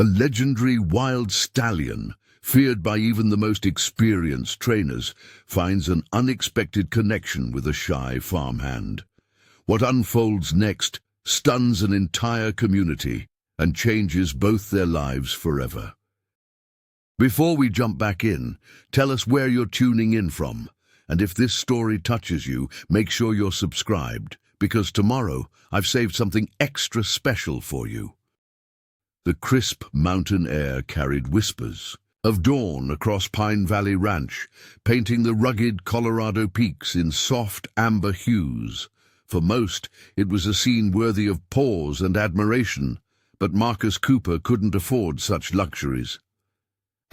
A legendary wild stallion, feared by even the most experienced trainers, finds an unexpected connection with a shy farmhand. What unfolds next stuns an entire community and changes both their lives forever. Before we jump back in, tell us where you're tuning in from, and if this story touches you, make sure you're subscribed, because tomorrow I've saved something extra special for you. The crisp mountain air carried whispers of dawn across Pine Valley Ranch, painting the rugged Colorado peaks in soft amber hues. For most, it was a scene worthy of pause and admiration, but Marcus Cooper couldn't afford such luxuries.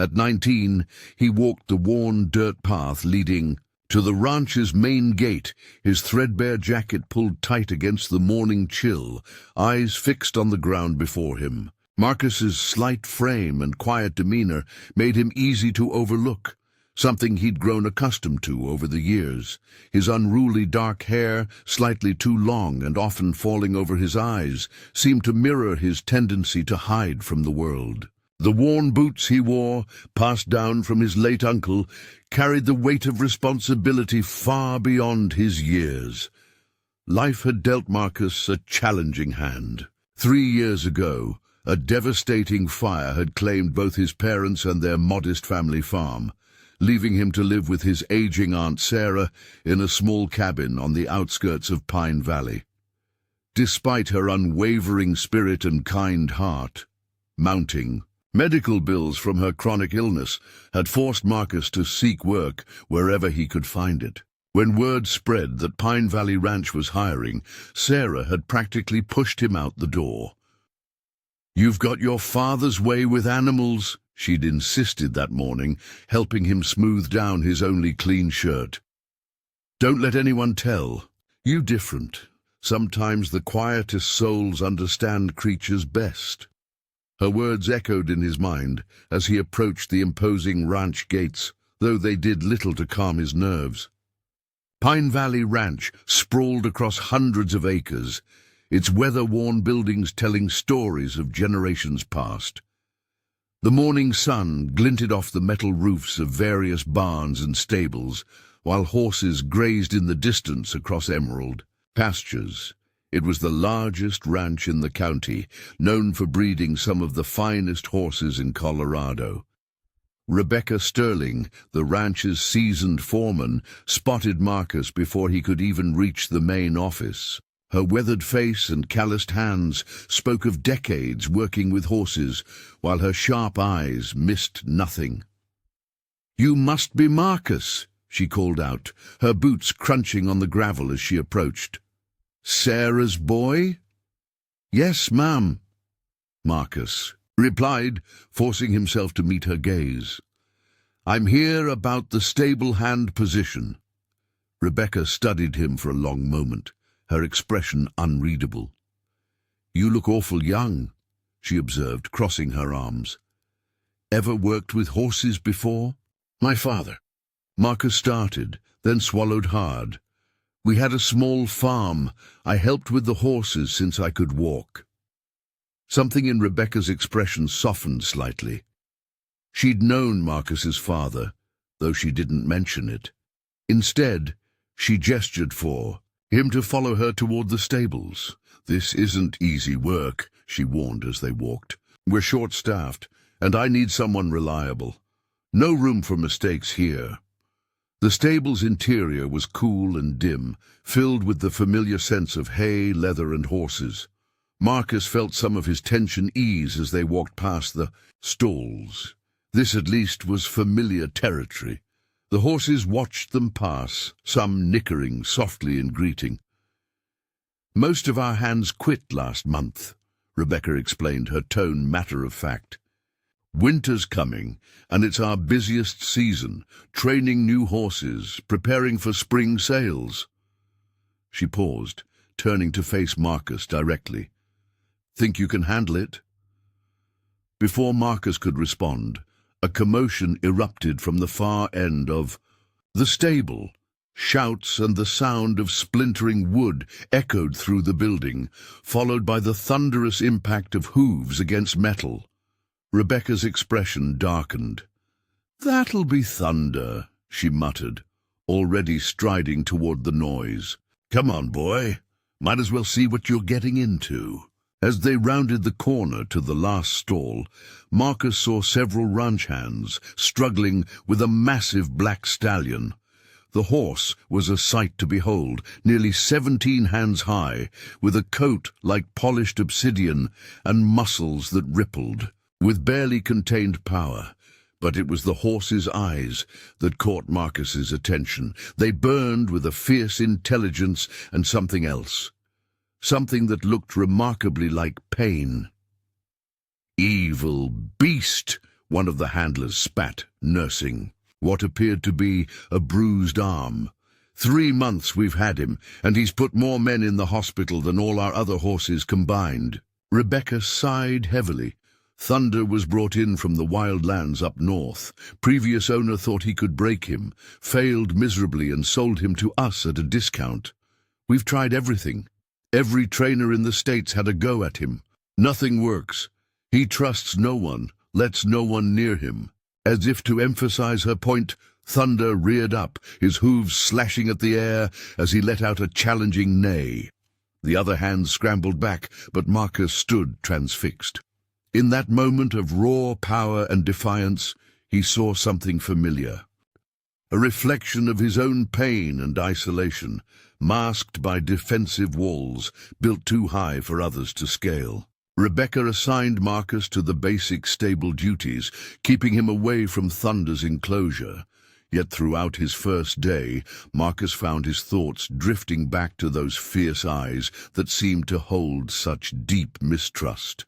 At 19, he walked the worn dirt path leading to the ranch's main gate, his threadbare jacket pulled tight against the morning chill, eyes fixed on the ground before him. Marcus's slight frame and quiet demeanor made him easy to overlook, something he'd grown accustomed to over the years. His unruly dark hair, slightly too long and often falling over his eyes, seemed to mirror his tendency to hide from the world. The worn boots he wore, passed down from his late uncle, carried the weight of responsibility far beyond his years. Life had dealt Marcus a challenging hand. 3 years ago, a devastating fire had claimed both his parents and their modest family farm, leaving him to live with his aging Aunt Sarah in a small cabin on the outskirts of Pine Valley. Despite her unwavering spirit and kind heart, mounting medical bills from her chronic illness had forced Marcus to seek work wherever he could find it. When word spread that Pine Valley Ranch was hiring, Sarah had practically pushed him out the door. "You've got your father's way with animals," she'd insisted that morning, helping him smooth down his only clean shirt. "Don't let anyone tell. You different. Sometimes the quietest souls understand creatures best." Her words echoed in his mind as he approached the imposing ranch gates, though they did little to calm his nerves. Pine Valley Ranch sprawled across hundreds of acres, its weather-worn buildings telling stories of generations past. The morning sun glinted off the metal roofs of various barns and stables, while horses grazed in the distance across emerald pastures. It was the largest ranch in the county, known for breeding some of the finest horses in Colorado. Rebecca Sterling, the ranch's seasoned foreman, spotted Marcus before he could even reach the main office. Her weathered face and calloused hands spoke of decades working with horses, while her sharp eyes missed nothing. "You must be Marcus," she called out, her boots crunching on the gravel as she approached. "Sarah's boy?" "Yes, ma'am," Marcus replied, forcing himself to meet her gaze. "I'm here about the stable hand position." Rebecca studied him for a long moment, her expression unreadable. "You look awful young," she observed, crossing her arms. "Ever worked with horses before?" "My father." Marcus started, then swallowed hard. "We had a small farm. I helped with the horses since I could walk." Something in Rebecca's expression softened slightly. She'd known Marcus's father, though she didn't mention it. Instead, she gestured for him to follow her toward the stables. "This isn't easy work," she warned as they walked. "We're short-staffed, and I need someone reliable. No room for mistakes here." The stable's interior was cool and dim, filled with the familiar sense of hay, leather, and horses. Marcus felt some of his tension ease as they walked past the stalls. This at least was familiar territory. The horses watched them pass, some nickering softly in greeting. "Most of our hands quit last month," Rebecca explained, her tone matter-of-fact. "Winter's coming, and it's our busiest season, training new horses, preparing for spring sales." She paused, turning to face Marcus directly. "Think you can handle it?" Before Marcus could respond, a commotion erupted from the far end of the stable. Shouts and the sound of splintering wood echoed through the building, followed by the thunderous impact of hooves against metal. Rebecca's expression darkened. "That'll be Thunder," she muttered, already striding toward the noise. "Come on, boy. Might as well see what you're getting into." As they rounded the corner to the last stall, Marcus saw several ranch hands struggling with a massive black stallion. The horse was a sight to behold, nearly 17 hands high, with a coat like polished obsidian and muscles that rippled, with barely contained power. But it was the horse's eyes that caught Marcus's attention. They burned with a fierce intelligence and something else. Something that looked remarkably like pain. "Evil beast," one of the handlers spat, nursing what appeared to be a bruised arm. 3 months we've had him, and he's put more men in the hospital than all our other horses combined. Rebecca sighed heavily. Thunder was brought in from the wild lands up north. Previous owner thought he could break him, failed miserably and sold him to us at a discount. We've tried everything. Every trainer in the States had a go at him. Nothing works. He trusts no one, lets no one near him. As if to emphasize her point, Thunder reared up, his hooves slashing at the air as he let out a challenging neigh. The other hands scrambled back, but Marcus stood transfixed. In that moment of raw power and defiance, he saw something familiar. A reflection of his own pain and isolation, masked by defensive walls built too high for others to scale. Rebecca assigned Marcus to the basic stable duties, keeping him away from Thunder's enclosure. Yet throughout his first day, Marcus found his thoughts drifting back to those fierce eyes that seemed to hold such deep mistrust.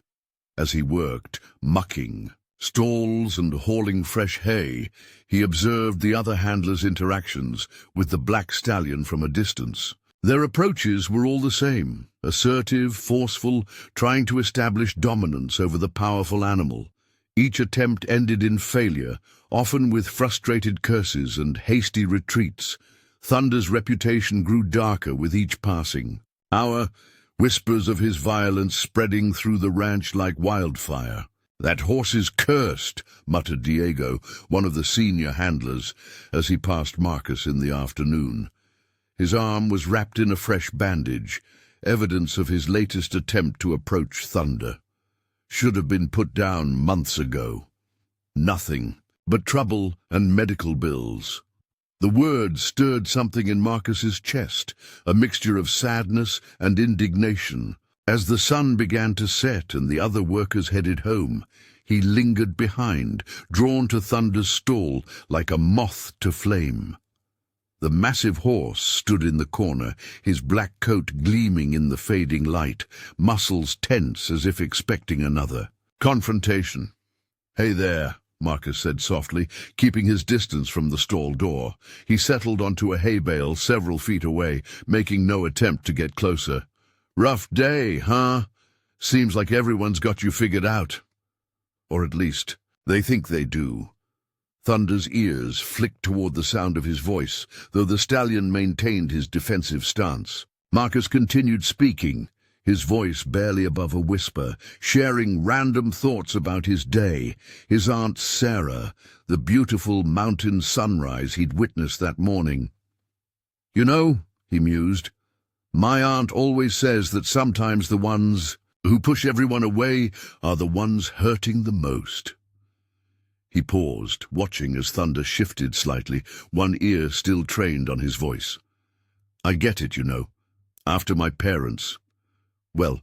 As he worked, mucking stalls and hauling fresh hay, he observed the other handlers' interactions with the black stallion from a distance. Their approaches were all the same, assertive, forceful, trying to establish dominance over the powerful animal. Each attempt ended in failure, often with frustrated curses and hasty retreats. Thunder's reputation grew darker with each passing hour, whispers of his violence spreading through the ranch like wildfire. "That horse is cursed," muttered Diego, one of the senior handlers, as he passed Marcus in the afternoon. His arm was wrapped in a fresh bandage, evidence of his latest attempt to approach Thunder. Should have been put down months ago. Nothing but trouble and medical bills. The words stirred something in Marcus's chest, a mixture of sadness and indignation. As the sun began to set and the other workers headed home, he lingered behind, drawn to Thunder's stall like a moth to flame. The massive horse stood in the corner, his black coat gleaming in the fading light, muscles tense as if expecting another confrontation. "Hey there," Marcus said softly, keeping his distance from the stall door. He settled onto a hay bale several feet away, making no attempt to get closer. "Rough day, huh? Seems like everyone's got you figured out. Or at least, they think they do." Thunder's ears flicked toward the sound of his voice, though the stallion maintained his defensive stance. Marcus continued speaking, his voice barely above a whisper, sharing random thoughts about his day, his Aunt Sarah, the beautiful mountain sunrise he'd witnessed that morning. "You know," he mused, "my aunt always says that sometimes the ones who push everyone away are the ones hurting the most." He paused, watching as Thunder shifted slightly, one ear still trained on his voice. "I get it, you know. After my parents. Well,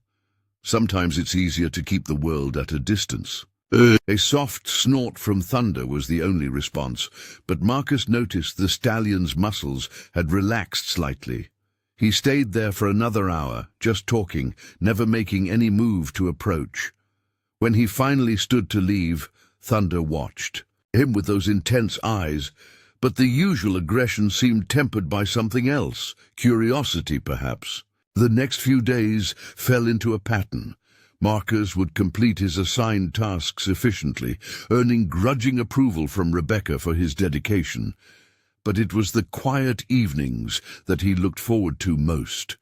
sometimes it's easier to keep the world at a distance." A soft snort from Thunder was the only response, but Marcus noticed the stallion's muscles had relaxed slightly. He stayed there for another hour, just talking, never making any move to approach. When he finally stood to leave, Thunder watched him with those intense eyes, but the usual aggression seemed tempered by something else, curiosity perhaps. The next few days fell into a pattern. Marcus would complete his assigned tasks efficiently, earning grudging approval from Rebecca for his dedication. But it was the quiet evenings that he looked forward to most,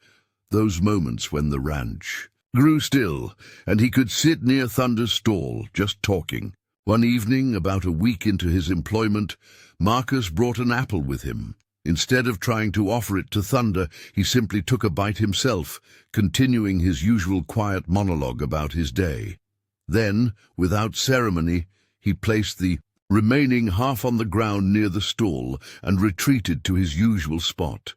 those moments when the ranch grew still, and he could sit near Thunder's stall, just talking. One evening, about a week into his employment, Marcus brought an apple with him. Instead of trying to offer it to Thunder, he simply took a bite himself, continuing his usual quiet monologue about his day. Then, without ceremony, he placed the remaining half on the ground near the stall and retreated to his usual spot.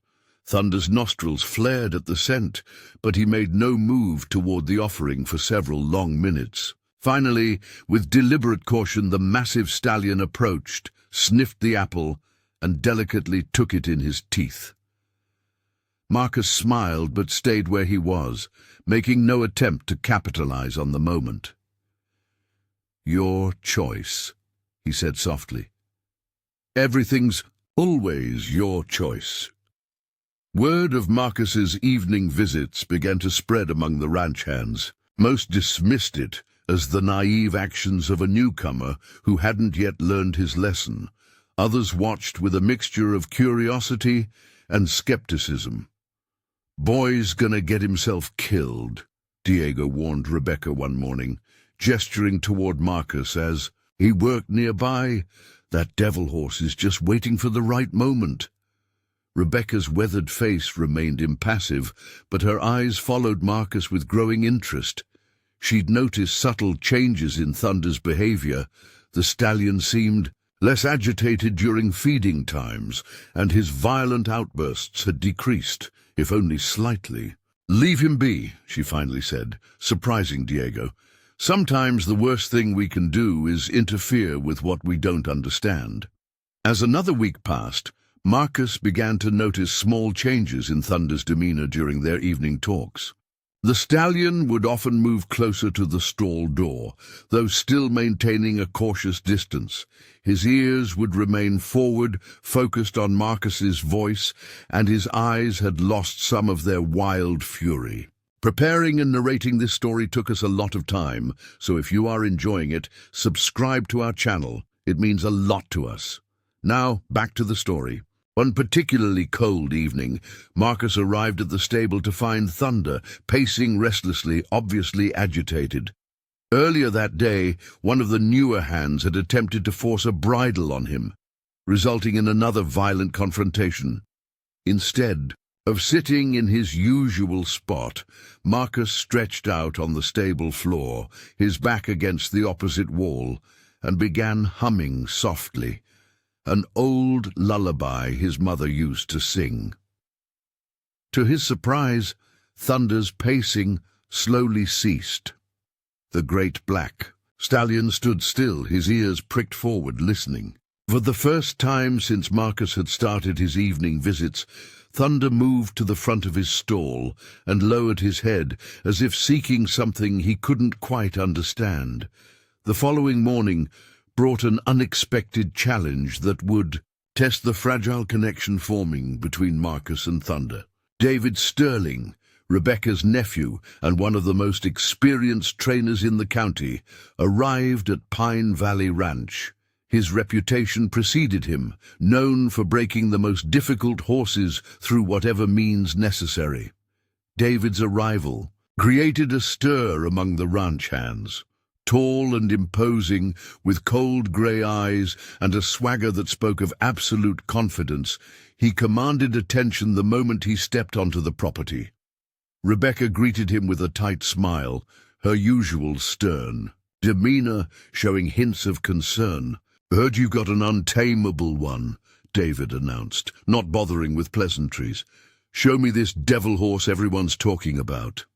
Thunder's nostrils flared at the scent, but he made no move toward the offering for several long minutes. Finally, with deliberate caution, the massive stallion approached, sniffed the apple, and delicately took it in his teeth. Marcus smiled but stayed where he was, making no attempt to capitalize on the moment. "Your choice," he said softly. "Everything's always your choice." Word of Marcus's evening visits began to spread among the ranch hands. Most dismissed it as the naive actions of a newcomer who hadn't yet learned his lesson. Others watched with a mixture of curiosity and skepticism. "Boy's gonna get himself killed," Diego warned Rebecca one morning, gesturing toward Marcus as he worked nearby. "That devil horse is just waiting for the right moment." Rebecca's weathered face remained impassive, but her eyes followed Marcus with growing interest. She'd noticed subtle changes in Thunder's behavior. The stallion seemed less agitated during feeding times, and his violent outbursts had decreased, if only slightly. "Leave him be," she finally said, surprising Diego. "Sometimes the worst thing we can do is interfere with what we don't understand." As another week passed, Marcus began to notice small changes in Thunder's demeanor during their evening talks. The stallion would often move closer to the stall door, though still maintaining a cautious distance. His ears would remain forward, focused on Marcus's voice, and his eyes had lost some of their wild fury. Preparing and narrating this story took us a lot of time, so if you are enjoying it, subscribe to our channel. It means a lot to us. Now, back to the story. One particularly cold evening, Marcus arrived at the stable to find Thunder, pacing restlessly, obviously agitated. Earlier that day, one of the newer hands had attempted to force a bridle on him, resulting in another violent confrontation. Instead of sitting in his usual spot, Marcus stretched out on the stable floor, his back against the opposite wall, and began humming softly, an old lullaby his mother used to sing. To his surprise, Thunder's pacing slowly ceased. The great black stallion stood still, his ears pricked forward, listening. For the first time since Marcus had started his evening visits, Thunder moved to the front of his stall and lowered his head, as if seeking something he couldn't quite understand. The following morning brought an unexpected challenge that would test the fragile connection forming between Marcus and Thunder. David Sterling, Rebecca's nephew and one of the most experienced trainers in the county, arrived at Pine Valley Ranch. His reputation preceded him, known for breaking the most difficult horses through whatever means necessary. David's arrival created a stir among the ranch hands. Tall and imposing, with cold grey eyes and a swagger that spoke of absolute confidence, he commanded attention the moment he stepped onto the property. Rebecca greeted him with a tight smile, her usual stern demeanor showing hints of concern. "Heard you got an untamable one," David announced, not bothering with pleasantries. "Show me this devil horse everyone's talking about."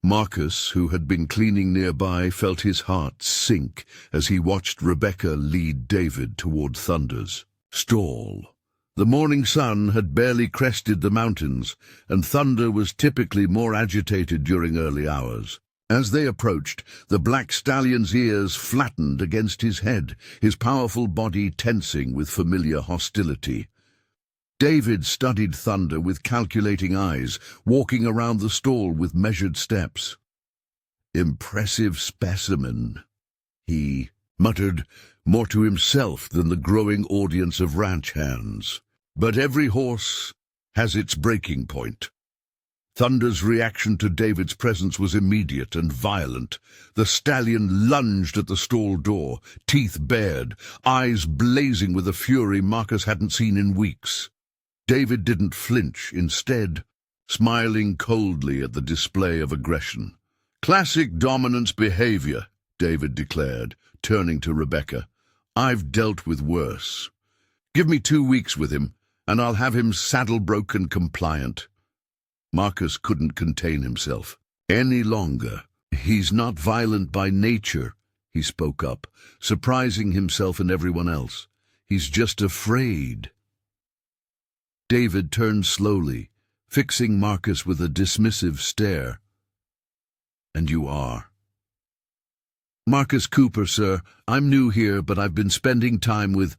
Marcus, who had been cleaning nearby, felt his heart sink as he watched Rebecca lead David toward Thunder's stall. The morning sun had barely crested the mountains, and Thunder was typically more agitated during early hours. As they approached, the black stallion's ears flattened against his head, his powerful body tensing with familiar hostility. David studied Thunder with calculating eyes, walking around the stall with measured steps. "Impressive specimen," he muttered, more to himself than the growing audience of ranch hands. "But every horse has its breaking point." Thunder's reaction to David's presence was immediate and violent. The stallion lunged at the stall door, teeth bared, eyes blazing with a fury Marcus hadn't seen in weeks. David didn't flinch, instead, smiling coldly at the display of aggression. "Classic dominance behavior," David declared, turning to Rebecca. "I've dealt with worse. Give me 2 weeks with him, and I'll have him saddle-broken compliant." Marcus couldn't contain himself any longer. "He's not violent by nature," he spoke up, surprising himself and everyone else. "He's just afraid." David turned slowly, fixing Marcus with a dismissive stare. "And you are?" "Marcus Cooper, sir. I'm new here, but I've been spending time with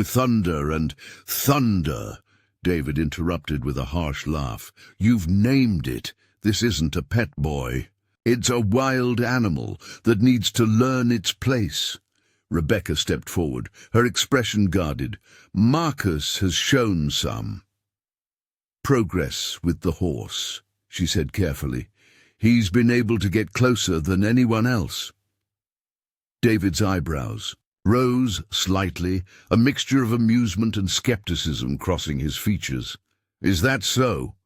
Thunder and—" "Thunder," David interrupted with a harsh laugh. "You've named it. This isn't a pet boy. It's a wild animal that needs to learn its place." Rebecca stepped forward, her expression guarded. "Marcus has shown some progress with the horse," she said carefully. "He's been able to get closer than anyone else." David's eyebrows rose slightly, a mixture of amusement and skepticism crossing his features. "Is that so?"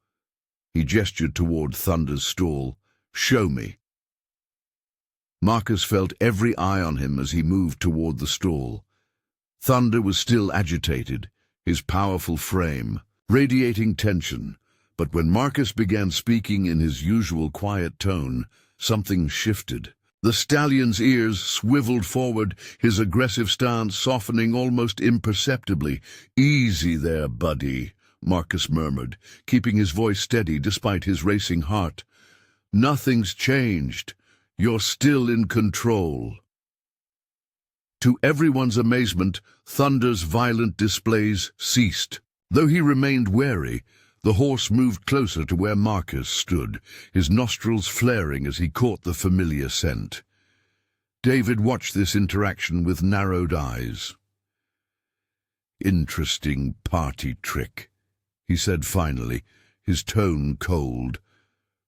He gestured toward Thunder's stall. "Show me." Marcus felt every eye on him as he moved toward the stall. Thunder was still agitated, his powerful frame radiating tension, but when Marcus began speaking in his usual quiet tone, something shifted. The stallion's ears swiveled forward, his aggressive stance softening almost imperceptibly. "Easy there, buddy," Marcus murmured, keeping his voice steady despite his racing heart. "Nothing's changed. You're still in control." To everyone's amazement, Thunder's violent displays ceased. Though he remained wary, the horse moved closer to where Marcus stood, his nostrils flaring as he caught the familiar scent. David watched this interaction with narrowed eyes. "Interesting party trick," he said finally, his tone cold,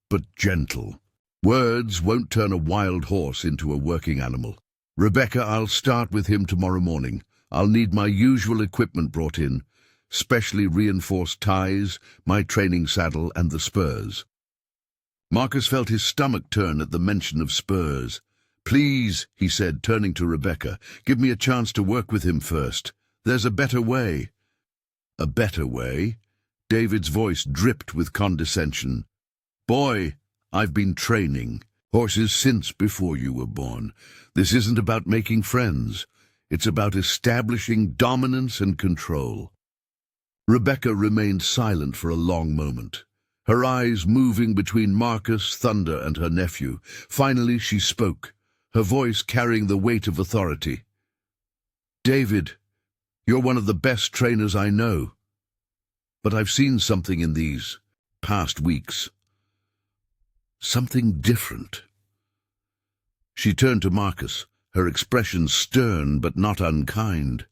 but gentle. "Words won't turn a wild horse into a working animal. Rebecca, I'll start with him tomorrow morning. I'll need my usual equipment brought in, specially reinforced ties, my training saddle, and the spurs." Marcus felt his stomach turn at the mention of spurs. "Please," he said, turning to Rebecca, "give me a chance to work with him first. There's a better way." "A better way?" David's voice dripped with condescension. "Boy, I've been training horses since before you were born. This isn't about making friends. It's about establishing dominance and control." Rebecca remained silent for a long moment, her eyes moving between Marcus, Thunder, and her nephew. Finally she spoke, her voice carrying the weight of authority. "David, you're one of the best trainers I know, but I've seen something in these past weeks. Something different." She turned to Marcus, her expression stern but not unkind.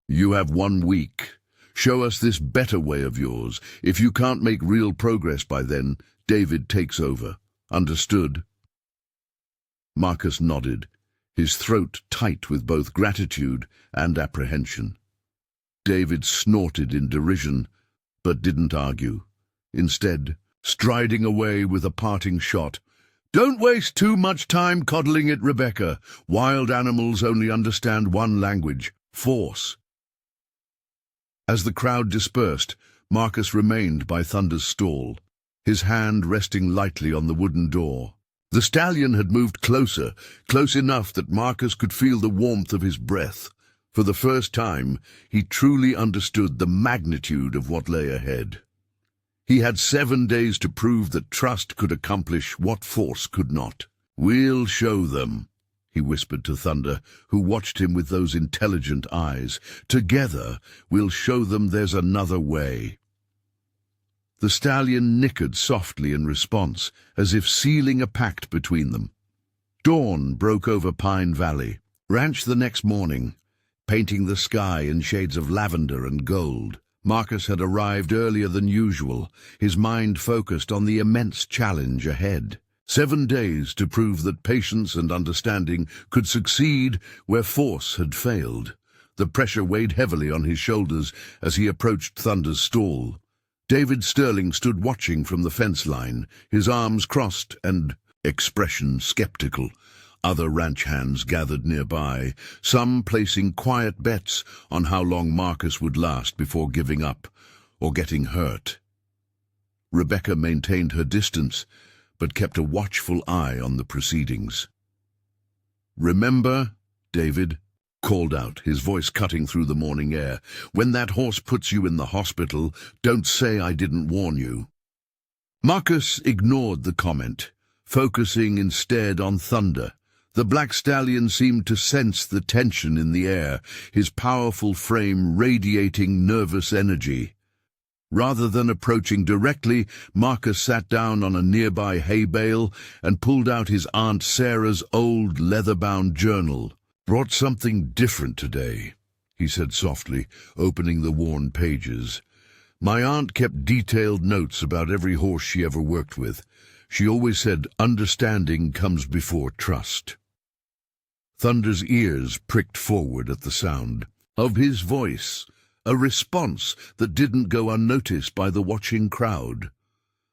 "You have 1 week. Show us this better way of yours. If you can't make real progress by then, David takes over. Understood?" Marcus nodded, his throat tight with both gratitude and apprehension. David snorted in derision, but didn't argue. Instead, striding away with a parting shot, "Don't waste too much time coddling it, Rebecca. Wild animals only understand one language: force." As the crowd dispersed, Marcus remained by Thunder's stall, his hand resting lightly on the wooden door. The stallion had moved closer, close enough that Marcus could feel the warmth of his breath. For the first time, he truly understood the magnitude of what lay ahead. He had 7 days to prove that trust could accomplish what force could not. "We'll show them," he whispered to Thunder, who watched him with those intelligent eyes. "Together, we'll show them there's another way." The stallion nickered softly in response, as if sealing a pact between them. Dawn broke over Pine Valley, ranch the next morning, painting the sky in shades of lavender and gold. Marcus had arrived earlier than usual, his mind focused on the immense challenge ahead. 7 days to prove that patience and understanding could succeed where force had failed. The pressure weighed heavily on his shoulders as he approached Thunder's stall. David Sterling stood watching from the fence line, his arms crossed and expression skeptical. Other ranch hands gathered nearby, some placing quiet bets on how long Marcus would last before giving up or getting hurt. Rebecca maintained her distance, but kept a watchful eye on the proceedings. "Remember, David," called out, his voice cutting through the morning air, "when that horse puts you in the hospital, don't say I didn't warn you." Marcus ignored the comment, focusing instead on Thunder. The black stallion seemed to sense the tension in the air, his powerful frame radiating nervous energy. Rather than approaching directly, Marcus sat down on a nearby hay bale and pulled out his Aunt Sarah's old leather-bound journal. "Brought something different today," he said softly, opening the worn pages. "My aunt kept detailed notes about every horse she ever worked with. She always said understanding comes before trust." Thunder's ears pricked forward at the sound of his voice, a response that didn't go unnoticed by the watching crowd.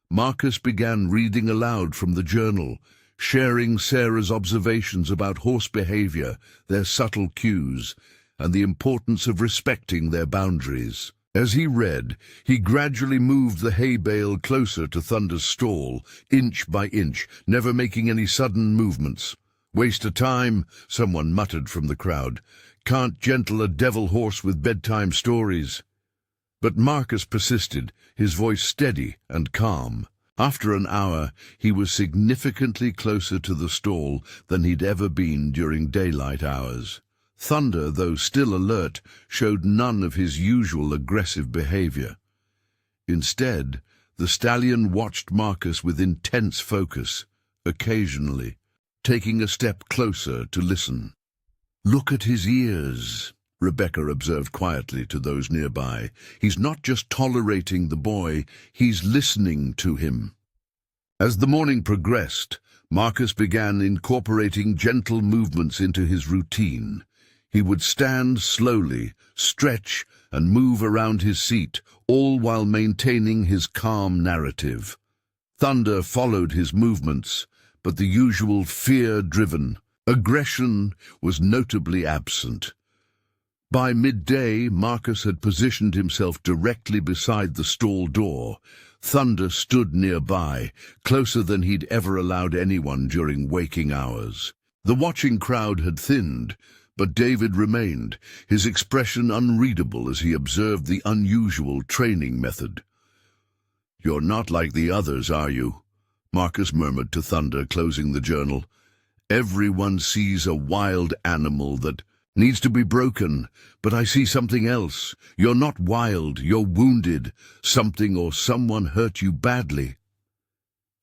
Marcus began reading aloud from the journal, sharing Sarah's observations about horse behavior, their subtle cues, and the importance of respecting their boundaries. As he read, he gradually moved the hay bale closer to Thunder's stall, inch by inch, never making any sudden movements. "Waste of time," someone muttered from the crowd. "Can't gentle a devil horse with bedtime stories." But Marcus persisted, his voice steady and calm. After an hour, he was significantly closer to the stall than he'd ever been during daylight hours. Thunder, though still alert, showed none of his usual aggressive behavior. Instead, the stallion watched Marcus with intense focus, occasionally taking a step closer to listen. "Look at his ears," Rebecca observed quietly to those nearby. "He's not just tolerating the boy, he's listening to him." As the morning progressed, Marcus began incorporating gentle movements into his routine. He would stand slowly, stretch, and move around his seat, all while maintaining his calm narrative. Thunder followed his movements, but the usual fear-driven aggression was notably absent. By midday, Marcus had positioned himself directly beside the stall door. Thunder stood nearby, closer than he'd ever allowed anyone during waking hours. The watching crowd had thinned, but David remained, his expression unreadable as he observed the unusual training method. "You're not like the others, are you?" Marcus murmured to Thunder, closing the journal. "Everyone sees a wild animal that needs to be broken, but I see something else. You're not wild, you're wounded. Something or someone hurt you badly."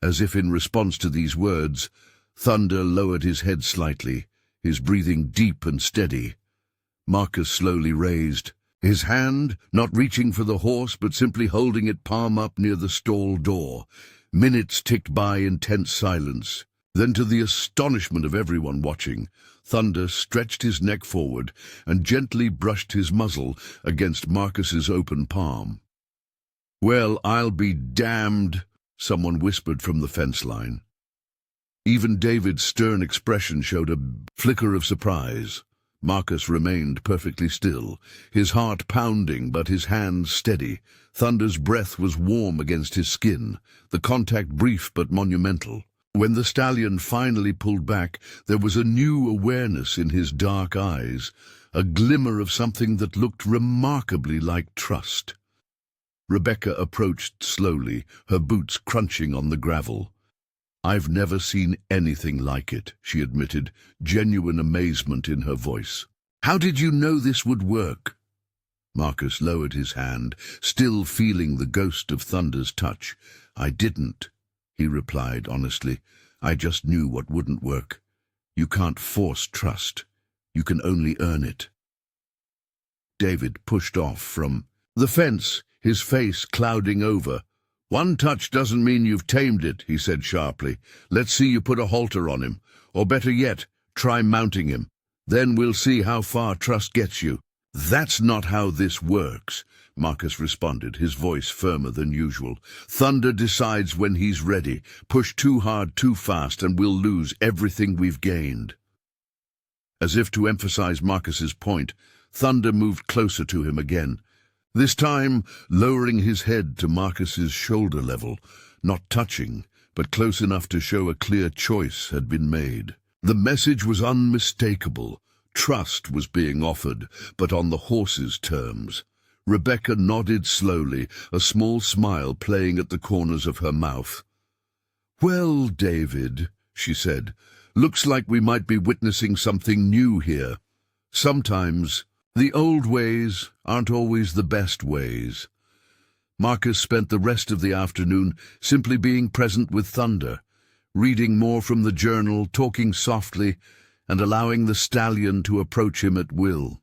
As if in response to these words, Thunder lowered his head slightly, his breathing deep and steady. Marcus slowly raised, his hand not reaching for the horse but simply holding it palm up near the stall door. Minutes ticked by in tense silence. Then, to the astonishment of everyone watching, Thunder stretched his neck forward and gently brushed his muzzle against Marcus's open palm. "Well, I'll be damned," someone whispered from the fence line. Even David's stern expression showed a flicker of surprise. Marcus remained perfectly still, his heart pounding but his hands steady. Thunder's breath was warm against his skin, the contact brief but monumental. When the stallion finally pulled back, there was a new awareness in his dark eyes, a glimmer of something that looked remarkably like trust. Rebecca approached slowly, her boots crunching on the gravel. "I've never seen anything like it," she admitted, genuine amazement in her voice. "How did you know this would work?" Marcus lowered his hand, still feeling the ghost of Thunder's touch. "I didn't," he replied honestly. "I just knew what wouldn't work. You can't force trust. You can only earn it." David pushed off from The fence, his face clouding over. "One touch doesn't mean you've tamed it," he said sharply. "Let's see you put a halter on him. Or better yet, try mounting him. Then we'll see how far trust gets you." "That's not how this works," Marcus responded, his voice firmer than usual. "Thunder decides when he's ready. Push too hard too fast and we'll lose everything we've gained." As if to emphasize Marcus's point, Thunder moved closer to him again, this time lowering his head to Marcus's shoulder level, not touching, but close enough to show a clear choice had been made. The message was unmistakable. Trust was being offered, but on the horse's terms. Rebecca nodded slowly, a small smile playing at the corners of her mouth. "Well, David," she said, "looks like we might be witnessing something new here. Sometimes the old ways aren't always the best ways." Marcus spent the rest of the afternoon simply being present with Thunder, reading more from the journal, talking softly, and allowing the stallion to approach him at will.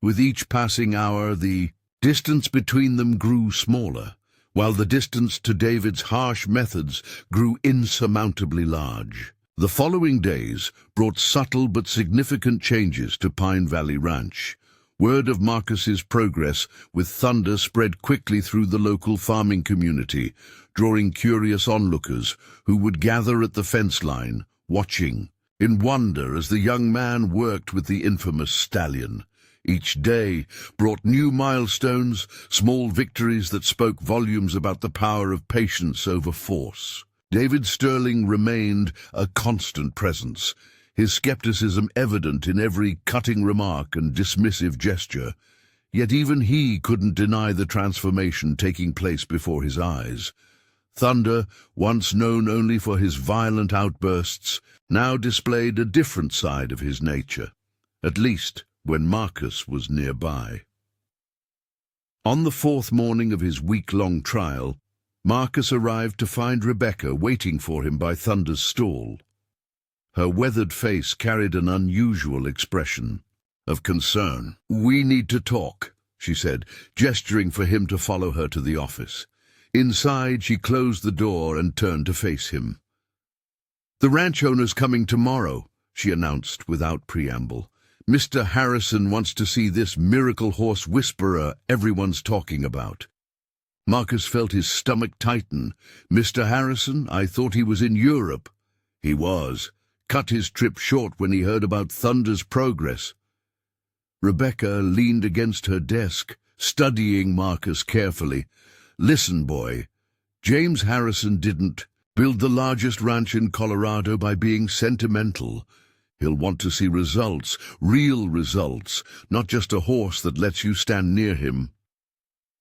With each passing hour, the distance between them grew smaller, while the distance to David's harsh methods grew insurmountably large. The following days brought subtle but significant changes to Pine Valley Ranch. Word of Marcus's progress with Thunder spread quickly through the local farming community, drawing curious onlookers who would gather at the fence line, watching in wonder as the young man worked with the infamous stallion. Each day brought new milestones, small victories that spoke volumes about the power of patience over force. David Sterling remained a constant presence, his skepticism evident in every cutting remark and dismissive gesture. Yet even he couldn't deny the transformation taking place before his eyes. Thunder, once known only for his violent outbursts, now displayed a different side of his nature, at least when Marcus was nearby. On the fourth morning of his week-long trial, Marcus arrived to find Rebecca waiting for him by Thunder's stall. Her weathered face carried an unusual expression of concern. "We need to talk," she said, gesturing for him to follow her to the office. Inside, she closed the door and turned to face him. "The ranch owner's coming tomorrow," she announced without preamble. "Mr. Harrison wants to see this miracle horse whisperer everyone's talking about." Marcus felt his stomach tighten. "Mr. Harrison? I thought he was in Europe." "He was. Cut his trip short when he heard about Thunder's progress." Rebecca leaned against her desk, studying Marcus carefully. "Listen, boy, James Harrison didn't build the largest ranch in Colorado by being sentimental. He'll want to see results, real results, not just a horse that lets you stand near him."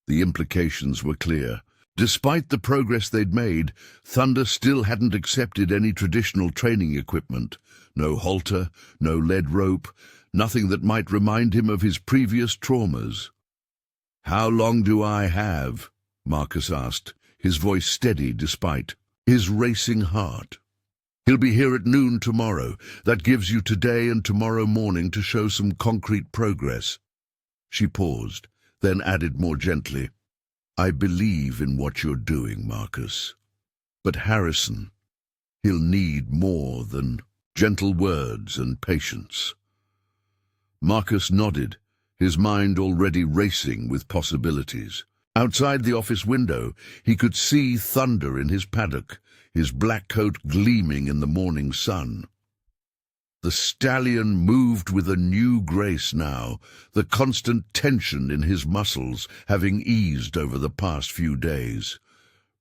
The implications were clear. Despite the progress they'd made, Thunder still hadn't accepted any traditional training equipment. No halter, no lead rope, nothing that might remind him of his previous traumas. "How long do I have?" Marcus asked, his voice steady despite his racing heart. "He'll be here at noon tomorrow. That gives you today and tomorrow morning to show some concrete progress." She paused, then added more gently, "I believe in what you're doing, Marcus. But Harrison, he'll need more than gentle words and patience." Marcus nodded, his mind already racing with possibilities. Outside the office window, he could see Thunder in his paddock, his black coat gleaming in the morning sun. The stallion moved with a new grace now, the constant tension in his muscles having eased over the past few days.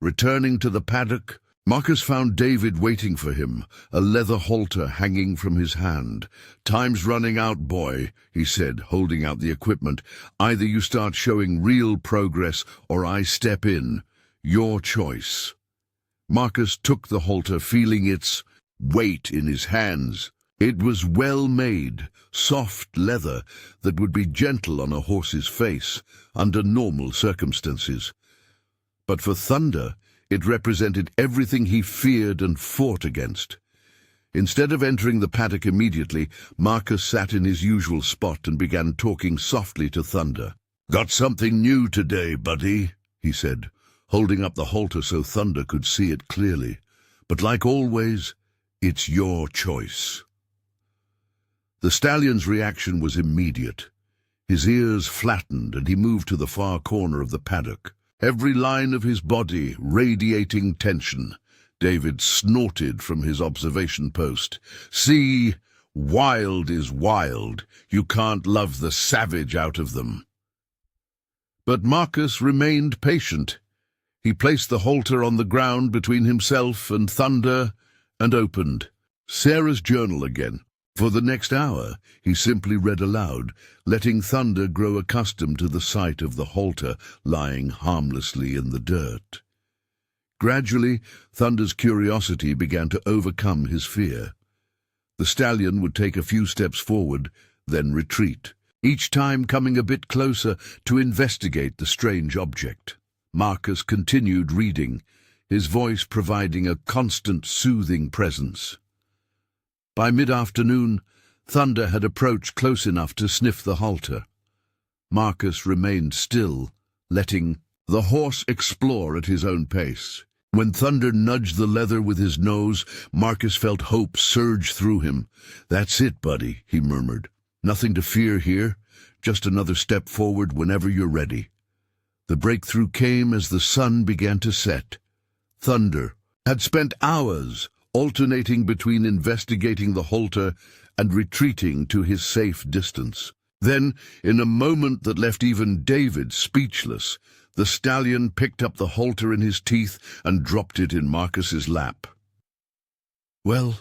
Returning to the paddock, Marcus found David waiting for him, a leather halter hanging from his hand. "Time's running out, boy," he said, holding out the equipment. "Either you start showing real progress or I step in. Your choice." Marcus took the halter, feeling its weight in his hands. It was well made, soft leather that would be gentle on a horse's face under normal circumstances. But for Thunder, it represented everything he feared and fought against. Instead of entering the paddock immediately, Marcus sat in his usual spot and began talking softly to Thunder. "Got something new today, buddy," he said, holding up the halter so Thunder could see it clearly. "But like always, it's your choice." The stallion's reaction was immediate. His ears flattened and he moved to the far corner of the paddock, every line of his body radiating tension. David snorted from his observation post. "See, wild is wild. You can't love the savage out of them." But Marcus remained patient. He placed the halter on the ground between himself and Thunder and opened Sarah's journal again. For the next hour, he simply read aloud, letting Thunder grow accustomed to the sight of the halter lying harmlessly in the dirt. Gradually, Thunder's curiosity began to overcome his fear. The stallion would take a few steps forward, then retreat, each time coming a bit closer to investigate the strange object. Marcus continued reading, his voice providing a constant, soothing presence. By mid-afternoon, Thunder had approached close enough to sniff the halter. Marcus remained still, letting the horse explore at his own pace. When Thunder nudged the leather with his nose, Marcus felt hope surge through him. "That's it, buddy," he murmured. "Nothing to fear here. Just another step forward whenever you're ready." The breakthrough came as the sun began to set. Thunder had spent hours alternating between investigating the halter and retreating to his safe distance. Then, in a moment that left even David speechless, the stallion picked up the halter in his teeth and dropped it in Marcus's lap. "Well,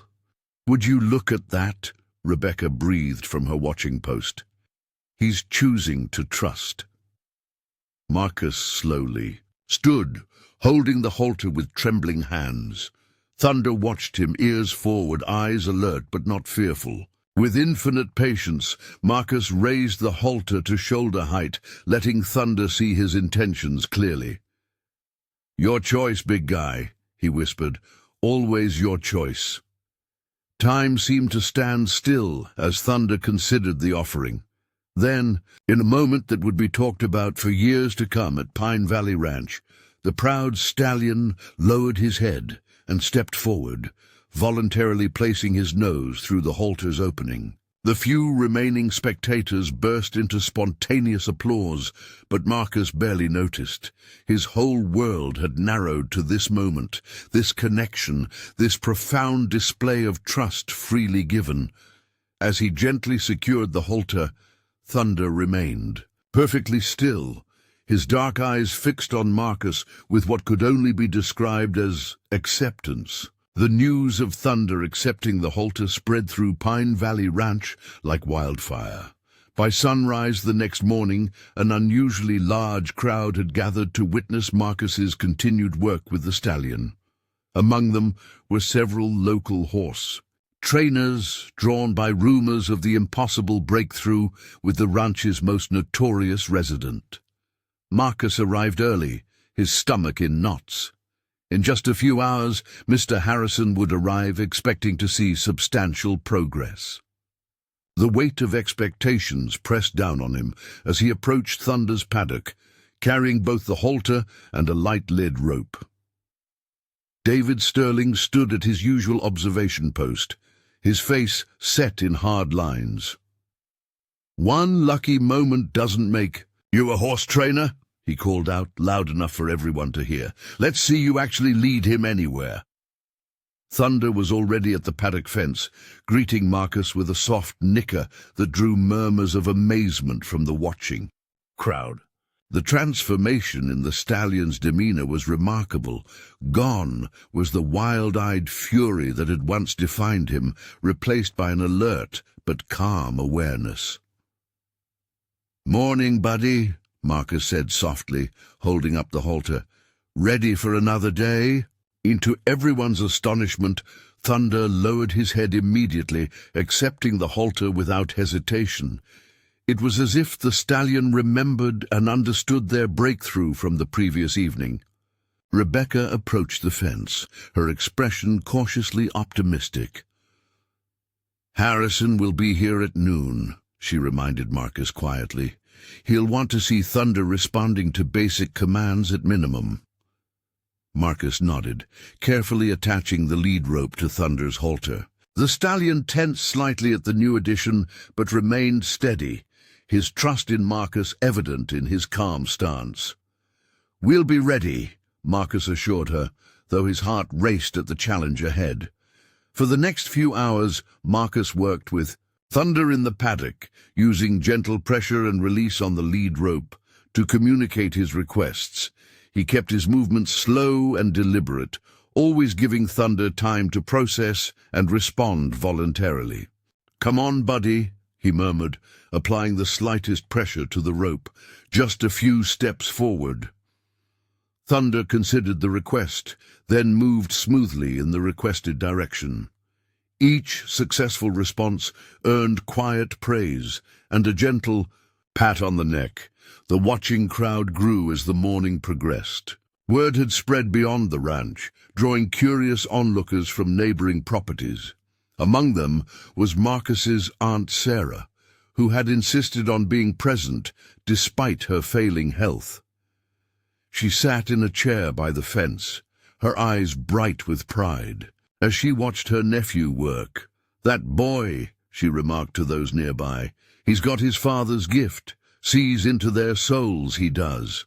would you look at that?" Rebecca breathed from her watching post. "He's choosing to trust." Marcus slowly stood, holding the halter with trembling hands. Thunder watched him, ears forward, eyes alert but not fearful. With infinite patience, Marcus raised the halter to shoulder height, letting Thunder see his intentions clearly. "Your choice, big guy," he whispered. "Always your choice." Time seemed to stand still as Thunder considered the offering. Then, in a moment that would be talked about for years to come at Pine Valley Ranch, the proud stallion lowered his head and stepped forward, voluntarily placing his nose through the halter's opening. The few remaining spectators burst into spontaneous applause, but Marcus barely noticed. His whole world had narrowed to this moment, this connection, this profound display of trust freely given. As he gently secured the halter, Thunder remained, perfectly still, his dark eyes fixed on Marcus with what could only be described as acceptance. The news of Thunder accepting the halter spread through Pine Valley Ranch like wildfire. By sunrise the next morning, an unusually large crowd had gathered to witness Marcus's continued work with the stallion. Among them were several local horse trainers, drawn by rumors of the impossible breakthrough with the ranch's most notorious resident. Marcus arrived early, his stomach in knots. In just a few hours, Mr. Harrison would arrive, expecting to see substantial progress. The weight of expectations pressed down on him as he approached Thunder's paddock, carrying both the halter and a light-lead rope. David Sterling stood at his usual observation post, his face set in hard lines. "One lucky moment doesn't make you a horse trainer," he called out, loud enough for everyone to hear. "Let's see you actually lead him anywhere." Thunder was already at the paddock fence, greeting Marcus with a soft nicker that drew murmurs of amazement from the watching crowd. The transformation in the stallion's demeanor was remarkable. Gone was the wild-eyed fury that had once defined him, replaced by an alert but calm awareness. "Morning, buddy," Marcus said softly, holding up the halter. "Ready for another day?" Into everyone's astonishment, Thunder lowered his head immediately, accepting the halter without hesitation. It was as if the stallion remembered and understood their breakthrough from the previous evening. Rebecca approached the fence, her expression cautiously optimistic. "Harrison will be here at noon," she reminded Marcus quietly. He'll want to see Thunder responding to basic commands at minimum. Marcus nodded, carefully attaching the lead rope to Thunder's halter. The stallion tensed slightly at the new addition, but remained steady, his trust in Marcus evident in his calm stance. "We'll be ready," Marcus assured her, though his heart raced at the challenge ahead. For the next few hours, Marcus worked with Thunder in the paddock, using gentle pressure and release on the lead rope to communicate his requests. He kept his movements slow and deliberate, always giving Thunder time to process and respond voluntarily. "Come on, buddy," he murmured, applying the slightest pressure to the rope, just a few steps forward. Thunder considered the request, then moved smoothly in the requested direction. Each successful response earned quiet praise and a gentle pat on the neck. The watching crowd grew as the morning progressed. Word had spread beyond the ranch, drawing curious onlookers from neighboring properties. Among them was Marcus's Aunt Sarah, who had insisted on being present despite her failing health. She sat in a chair by the fence, her eyes bright with pride, as she watched her nephew work. "That boy," she remarked to those nearby, "he's got his father's gift. Sees into their souls, he does."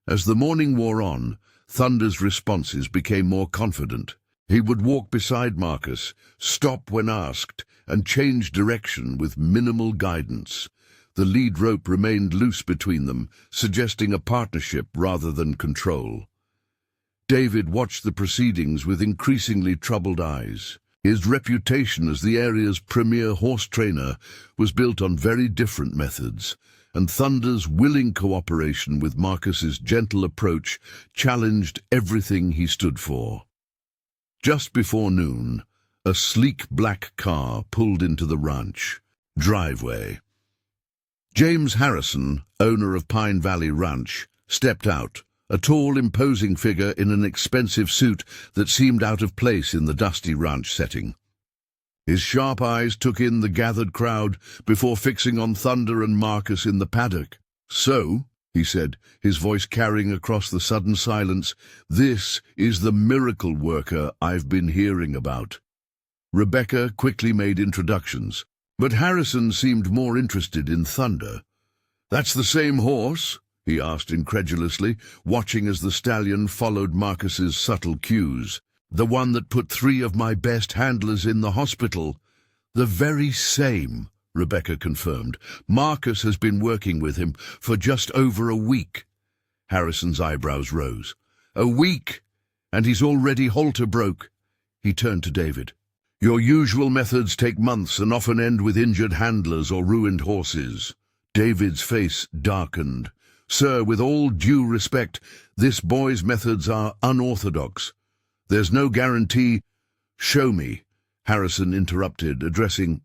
As the morning wore on, Thunder's responses became more confident. He would walk beside Marcus, stop when asked, and change direction with minimal guidance. The lead rope remained loose between them, suggesting a partnership rather than control. David watched the proceedings with increasingly troubled eyes. His reputation as the area's premier horse trainer was built on very different methods, and Thunder's willing cooperation with Marcus's gentle approach challenged everything he stood for. Just before noon, a sleek black car pulled into the ranch driveway. James Harrison, owner of Pine Valley Ranch, stepped out, a tall, imposing figure in an expensive suit that seemed out of place in the dusty ranch setting. His sharp eyes took in the gathered crowd before fixing on Thunder and Marcus in the paddock. "So," he said, his voice carrying across the sudden silence, "this is the miracle worker I've been hearing about." Rebecca quickly made introductions, but Harrison seemed more interested in Thunder. "That's the same horse?" he asked incredulously, watching as the stallion followed Marcus's subtle cues. "The one that put 3 of my best handlers in the hospital." "The very same," Rebecca confirmed. "Marcus has been working with him for just over a week." Harrison's eyebrows rose. "A week? And he's already halter broke." He turned to David. "Your usual methods take months and often end with injured handlers or ruined horses." David's face darkened. "Sir, with all due respect, this boy's methods are unorthodox. There's no guarantee—" "Show me," Harrison interrupted, addressing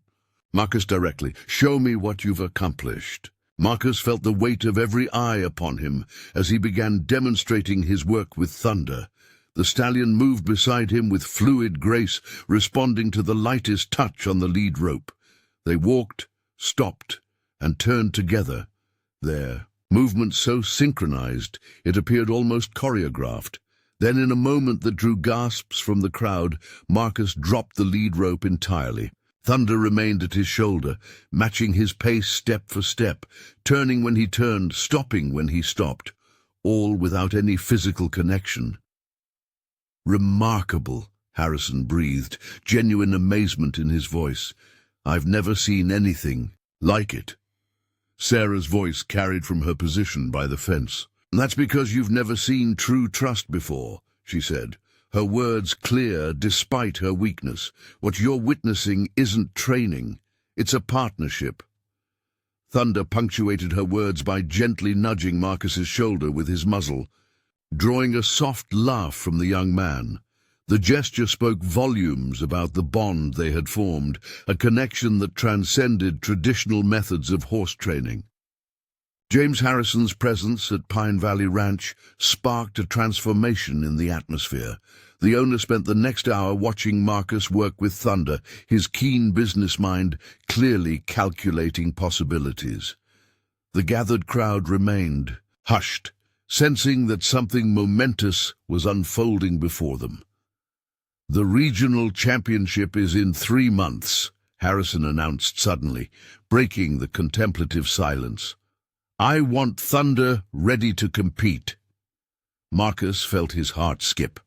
Marcus directly. "Show me what you've accomplished." Marcus felt the weight of every eye upon him as he began demonstrating his work with Thunder. The stallion moved beside him with fluid grace, responding to the lightest touch on the lead rope. They walked, stopped, and turned together, their movements so synchronized it appeared almost choreographed. Then, in a moment that drew gasps from the crowd, Marcus dropped the lead rope entirely. Thunder remained at his shoulder, matching his pace step for step, turning when he turned, stopping when he stopped, all without any physical connection. "Remarkable," Harrison breathed, genuine amazement in his voice. "I've never seen anything like it." Sarah's voice carried from her position by the fence. "That's because you've never seen true trust before," she said, her words clear despite her weakness. "What you're witnessing isn't training, it's a partnership." Thunder punctuated her words by gently nudging Marcus's shoulder with his muzzle, drawing a soft laugh from the young man. The gesture spoke volumes about the bond they had formed, a connection that transcended traditional methods of horse training. James Harrison's presence at Pine Valley Ranch sparked a transformation in the atmosphere. The owner spent the next hour watching Marcus work with Thunder, his keen business mind clearly calculating possibilities. The gathered crowd remained, hushed, sensing that something momentous was unfolding before them. "The regional championship is in 3 months," Harrison announced suddenly, breaking the contemplative silence. "I want Thunder ready to compete." Marcus felt his heart skip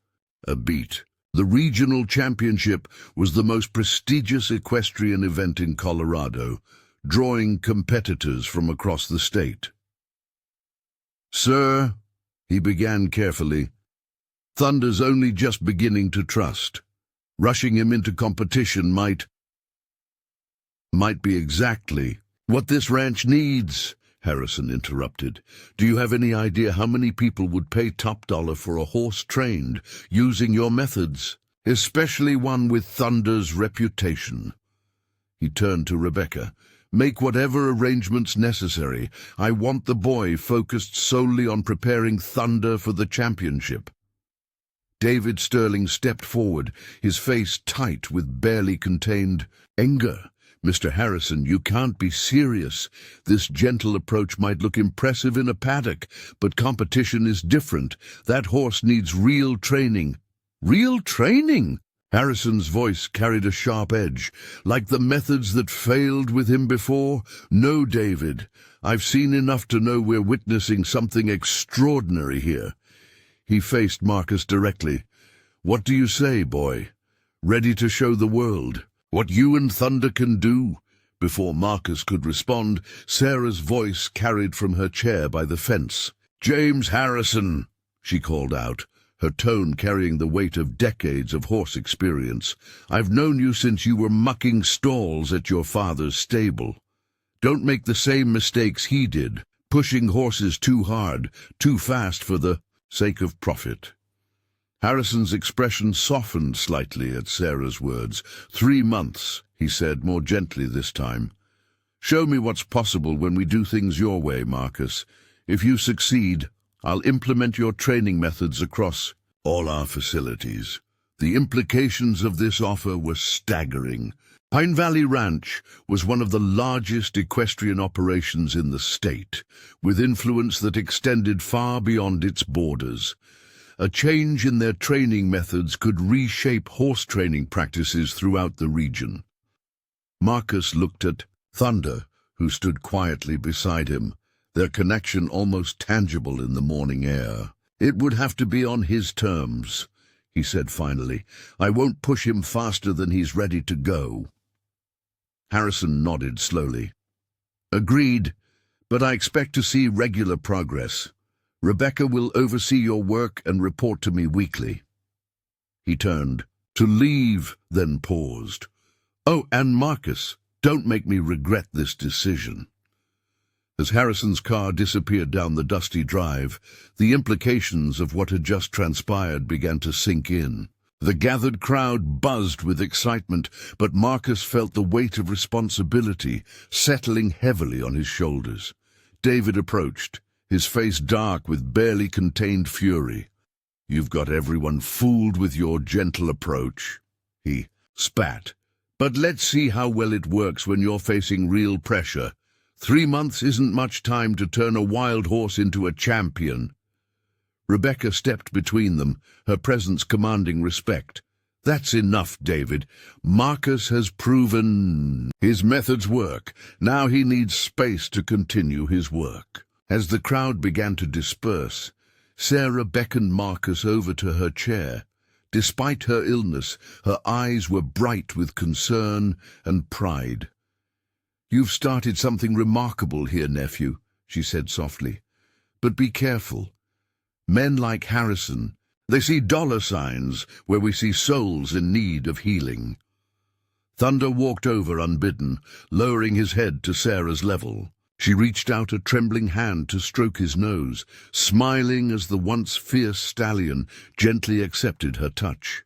a beat. The regional championship was the most prestigious equestrian event in Colorado, drawing competitors from across the state. "Sir," he began carefully, "Thunder's only just beginning to trust. Rushing him into competition might be exactly what this ranch needs," Harrison interrupted. "Do you have any idea how many people would pay top dollar for a horse trained using your methods, especially one with Thunder's reputation?" He turned to Rebecca. "Make whatever arrangements necessary. I want the boy focused solely on preparing Thunder for the championship." David Sterling stepped forward, his face tight with barely contained anger. "Mr. Harrison, you can't be serious. This gentle approach might look impressive in a paddock, but competition is different. That horse needs real training." "Real training?" Harrison's voice carried a sharp edge. "Like the methods that failed with him before? No, David. I've seen enough to know we're witnessing something extraordinary here." He faced Marcus directly. "What do you say, boy? Ready to show the world what you and Thunder can do?" Before Marcus could respond, Sarah's voice carried from her chair by the fence. "James Harrison," she called out, her tone carrying the weight of decades of horse experience. "I've known you since you were mucking stalls at your father's stable. Don't make the same mistakes he did, pushing horses too hard, too fast for the sake of profit." Harrison's expression softened slightly at Sarah's words. 3 months, he said more gently this time. "Show me what's possible when we do things your way, Marcus. If you succeed, I'll implement your training methods across all our facilities." The implications of this offer were staggering. Pine Valley Ranch was one of the largest equestrian operations in the state, with influence that extended far beyond its borders. A change in their training methods could reshape horse training practices throughout the region. Marcus looked at Thunder, who stood quietly beside him, their connection almost tangible in the morning air. "It would have to be on his terms," he said finally. "I won't push him faster than he's ready to go." Harrison nodded slowly. "Agreed, but I expect to see regular progress. Rebecca will oversee your work and report to me weekly." He turned to leave, then paused. "Oh, and Marcus, don't make me regret this decision." As Harrison's car disappeared down the dusty drive, the implications of what had just transpired began to sink in. The gathered crowd buzzed with excitement, but Marcus felt the weight of responsibility settling heavily on his shoulders. David approached, his face dark with barely contained fury. "You've got everyone fooled with your gentle approach," he spat. "But let's see how well it works when you're facing real pressure. 3 months isn't much time to turn a wild horse into a champion." Rebecca stepped between them, her presence commanding respect. "That's enough, David. Marcus has proven his methods work. Now he needs space to continue his work." As the crowd began to disperse, Sarah beckoned Marcus over to her chair. Despite her illness, her eyes were bright with concern and pride. "You've started something remarkable here, nephew," she said softly. "But be careful. Men like Harrison, they see dollar signs where we see souls in need of healing." Thunder walked over unbidden, lowering his head to Sarah's level. She reached out a trembling hand to stroke his nose, smiling as the once fierce stallion gently accepted her touch.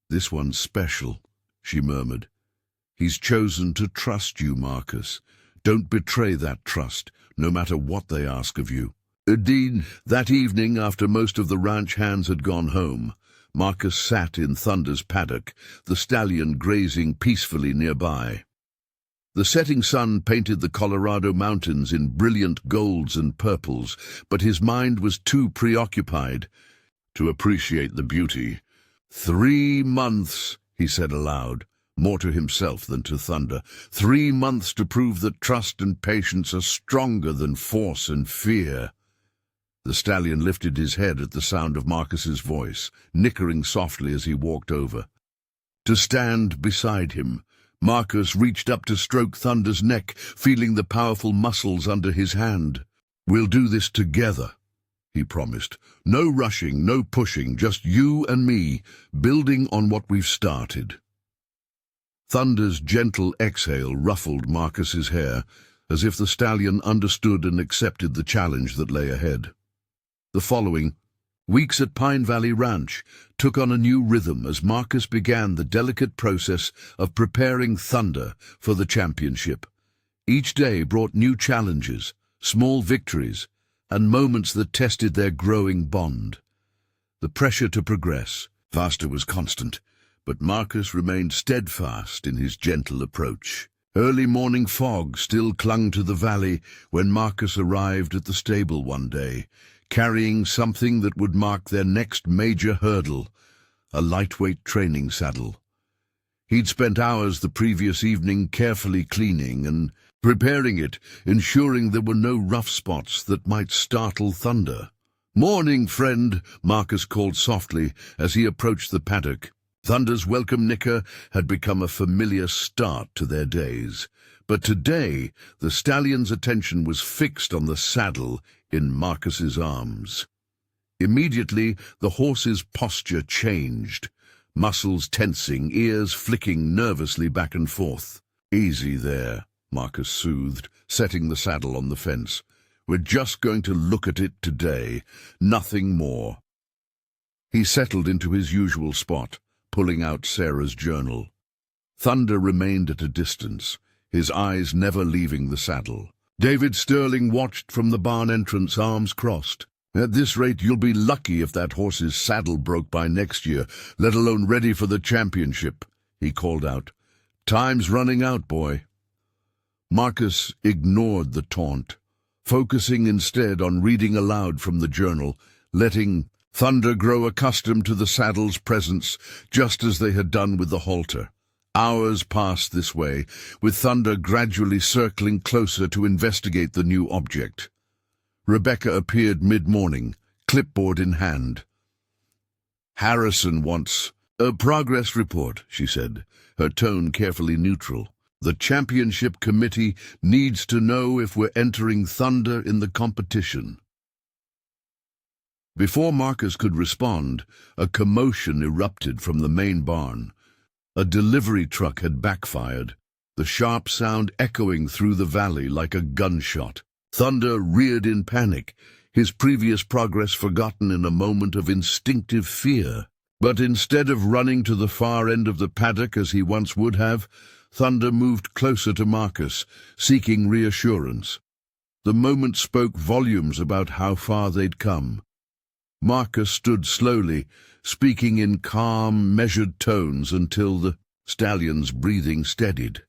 "This one's special," she murmured. "He's chosen to trust you, Marcus. Don't betray that trust, no matter what they ask of you." Indeed, that evening, after most of the ranch hands had gone home, Marcus sat in Thunder's paddock, the stallion grazing peacefully nearby. The setting sun painted the Colorado mountains in brilliant golds and purples, but his mind was too preoccupied to appreciate the beauty. 3 months, he said aloud, more to himself than to Thunder. 3 months to prove that trust and patience are stronger than force and fear. The stallion lifted his head at the sound of Marcus's voice, nickering softly as he walked over. To stand beside him, Marcus reached up to stroke Thunder's neck, feeling the powerful muscles under his hand. "We'll do this together," he promised. "No rushing, no pushing, just you and me, building on what we've started." Thunder's gentle exhale ruffled Marcus's hair, as if the stallion understood and accepted the challenge that lay ahead. The following weeks at Pine Valley Ranch took on a new rhythm as Marcus began the delicate process of preparing Thunder for the championship. Each day brought new challenges, small victories, and moments that tested their growing bond. The pressure to progress faster was constant, but Marcus remained steadfast in his gentle approach. Early morning fog still clung to the valley when Marcus arrived at the stable one day, carrying something that would mark their next major hurdle, a lightweight training saddle. He'd spent hours the previous evening carefully cleaning and preparing it, ensuring there were no rough spots that might startle Thunder. "Morning, friend," Marcus called softly as he approached the paddock. Thunder's welcome nicker had become a familiar start to their days. But today, the stallion's attention was fixed on the saddle in Marcus's arms. Immediately, the horse's posture changed, muscles tensing, ears flicking nervously back and forth. "Easy there," Marcus soothed, setting the saddle on the fence. "We're just going to look at it today, nothing more." He settled into his usual spot, pulling out Sarah's journal. Thunder remained at a distance, his eyes never leaving the saddle. David Sterling watched from the barn entrance, arms crossed. "At this rate, you'll be lucky if that horse's saddle broke by next year, let alone ready for the championship," he called out. "Time's running out, boy." Marcus ignored the taunt, focusing instead on reading aloud from the journal, letting Thunder grow accustomed to the saddle's presence, just as they had done with the halter. Hours passed this way, with Thunder gradually circling closer to investigate the new object. Rebecca appeared mid-morning, clipboard in hand. "Harrison wants a progress report," she said, her tone carefully neutral. "The championship committee needs to know if we're entering Thunder in the competition." Before Marcus could respond, a commotion erupted from the main barn. A delivery truck had backfired, the sharp sound echoing through the valley like a gunshot. Thunder reared in panic, his previous progress forgotten in a moment of instinctive fear. But instead of running to the far end of the paddock as he once would have, Thunder moved closer to Marcus, seeking reassurance. The moment spoke volumes about how far they'd come. Marcus stood slowly, speaking in calm, measured tones until the stallion's breathing steadied.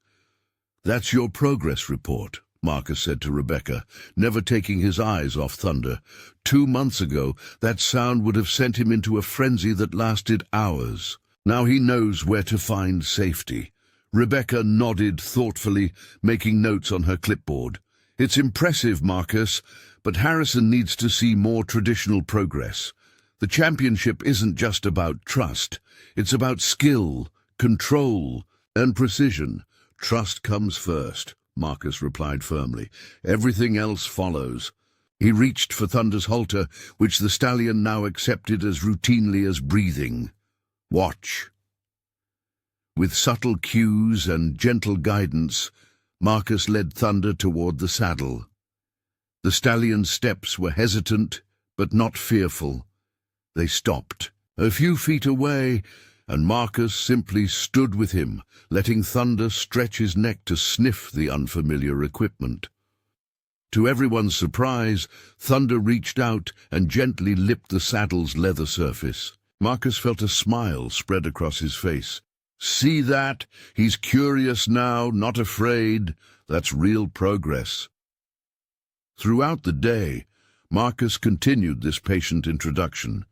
"That's your progress report," Marcus said to Rebecca, never taking his eyes off Thunder. 2 months ago, that sound would have sent him into a frenzy that lasted hours. Now he knows where to find safety. Rebecca nodded thoughtfully, making notes on her clipboard. "It's impressive, Marcus, but Harrison needs to see more traditional progress. The championship isn't just about trust. It's about skill, control, and precision." "Trust comes first," Marcus replied firmly. "Everything else follows." He reached for Thunder's halter, which the stallion now accepted as routinely as breathing. "Watch." With subtle cues and gentle guidance, Marcus led Thunder toward the saddle. The stallion's steps were hesitant, but not fearful. They stopped a few feet away, and Marcus simply stood with him, letting Thunder stretch his neck to sniff the unfamiliar equipment. To everyone's surprise, Thunder reached out and gently lipped the saddle's leather surface. Marcus felt a smile spread across his face. See that? He's curious now, not afraid. That's real progress. Throughout the day, Marcus continued this patient introduction.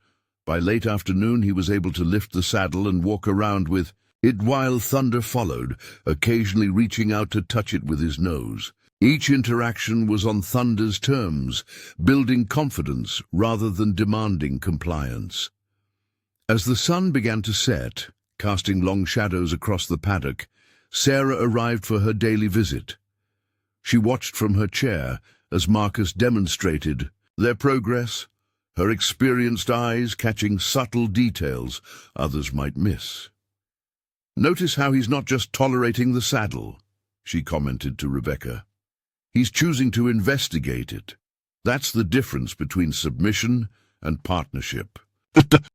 By late afternoon he was able to lift the saddle and walk around with it while Thunder followed, occasionally reaching out to touch it with his nose. Each interaction was on Thunder's terms, building confidence rather than demanding compliance. As the sun began to set, casting long shadows across the paddock, Sarah arrived for her daily visit. She watched from her chair as Marcus demonstrated their progress, her experienced eyes catching subtle details others might miss. Notice how he's not just tolerating the saddle, she commented to Rebecca. He's choosing to investigate it. That's the difference between submission and partnership.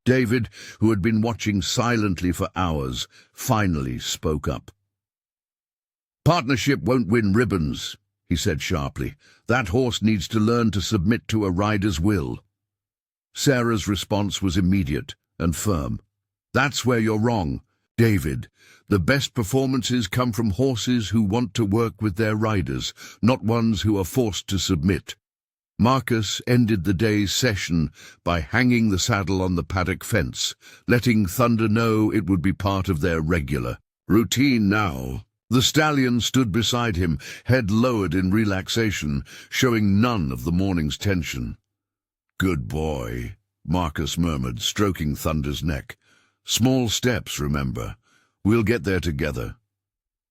David, who had been watching silently for hours, finally spoke up. Partnership won't win ribbons, he said sharply. That horse needs to learn to submit to a rider's will. Sarah's response was immediate and firm. That's where you're wrong, David. The best performances come from horses who want to work with their riders, not ones who are forced to submit. Marcus ended the day's session by hanging the saddle on the paddock fence, letting Thunder know it would be part of their regular routine now. The stallion stood beside him, head lowered in relaxation, showing none of the morning's tension. Good boy, Marcus murmured, stroking Thunder's neck. Small steps, remember. We'll get there together.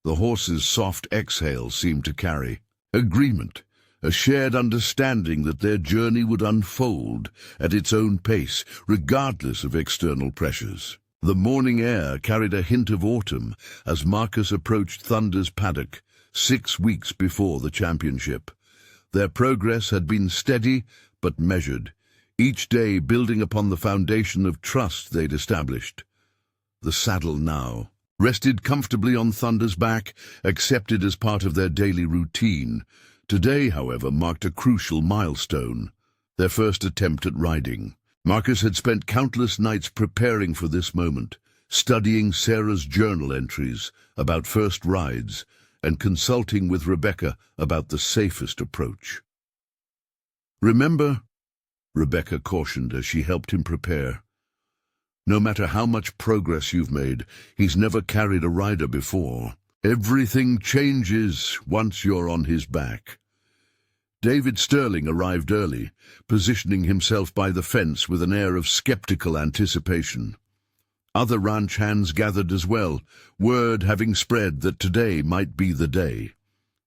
The horse's soft exhale seemed to carry agreement, a shared understanding that their journey would unfold at its own pace, regardless of external pressures. The morning air carried a hint of autumn as Marcus approached Thunder's paddock 6 weeks before the championship. Their progress had been steady but measured, each day building upon the foundation of trust they'd established. The saddle now rested comfortably on Thunder's back, accepted as part of their daily routine. Today, however, marked a crucial milestone, their first attempt at riding. Marcus had spent countless nights preparing for this moment, studying Sarah's journal entries about first rides and consulting with Rebecca about the safest approach. Remember, Rebecca cautioned as she helped him prepare. No matter how much progress you've made, he's never carried a rider before. Everything changes once you're on his back. David Sterling arrived early, positioning himself by the fence with an air of skeptical anticipation. Other ranch hands gathered as well, word having spread that today might be the day.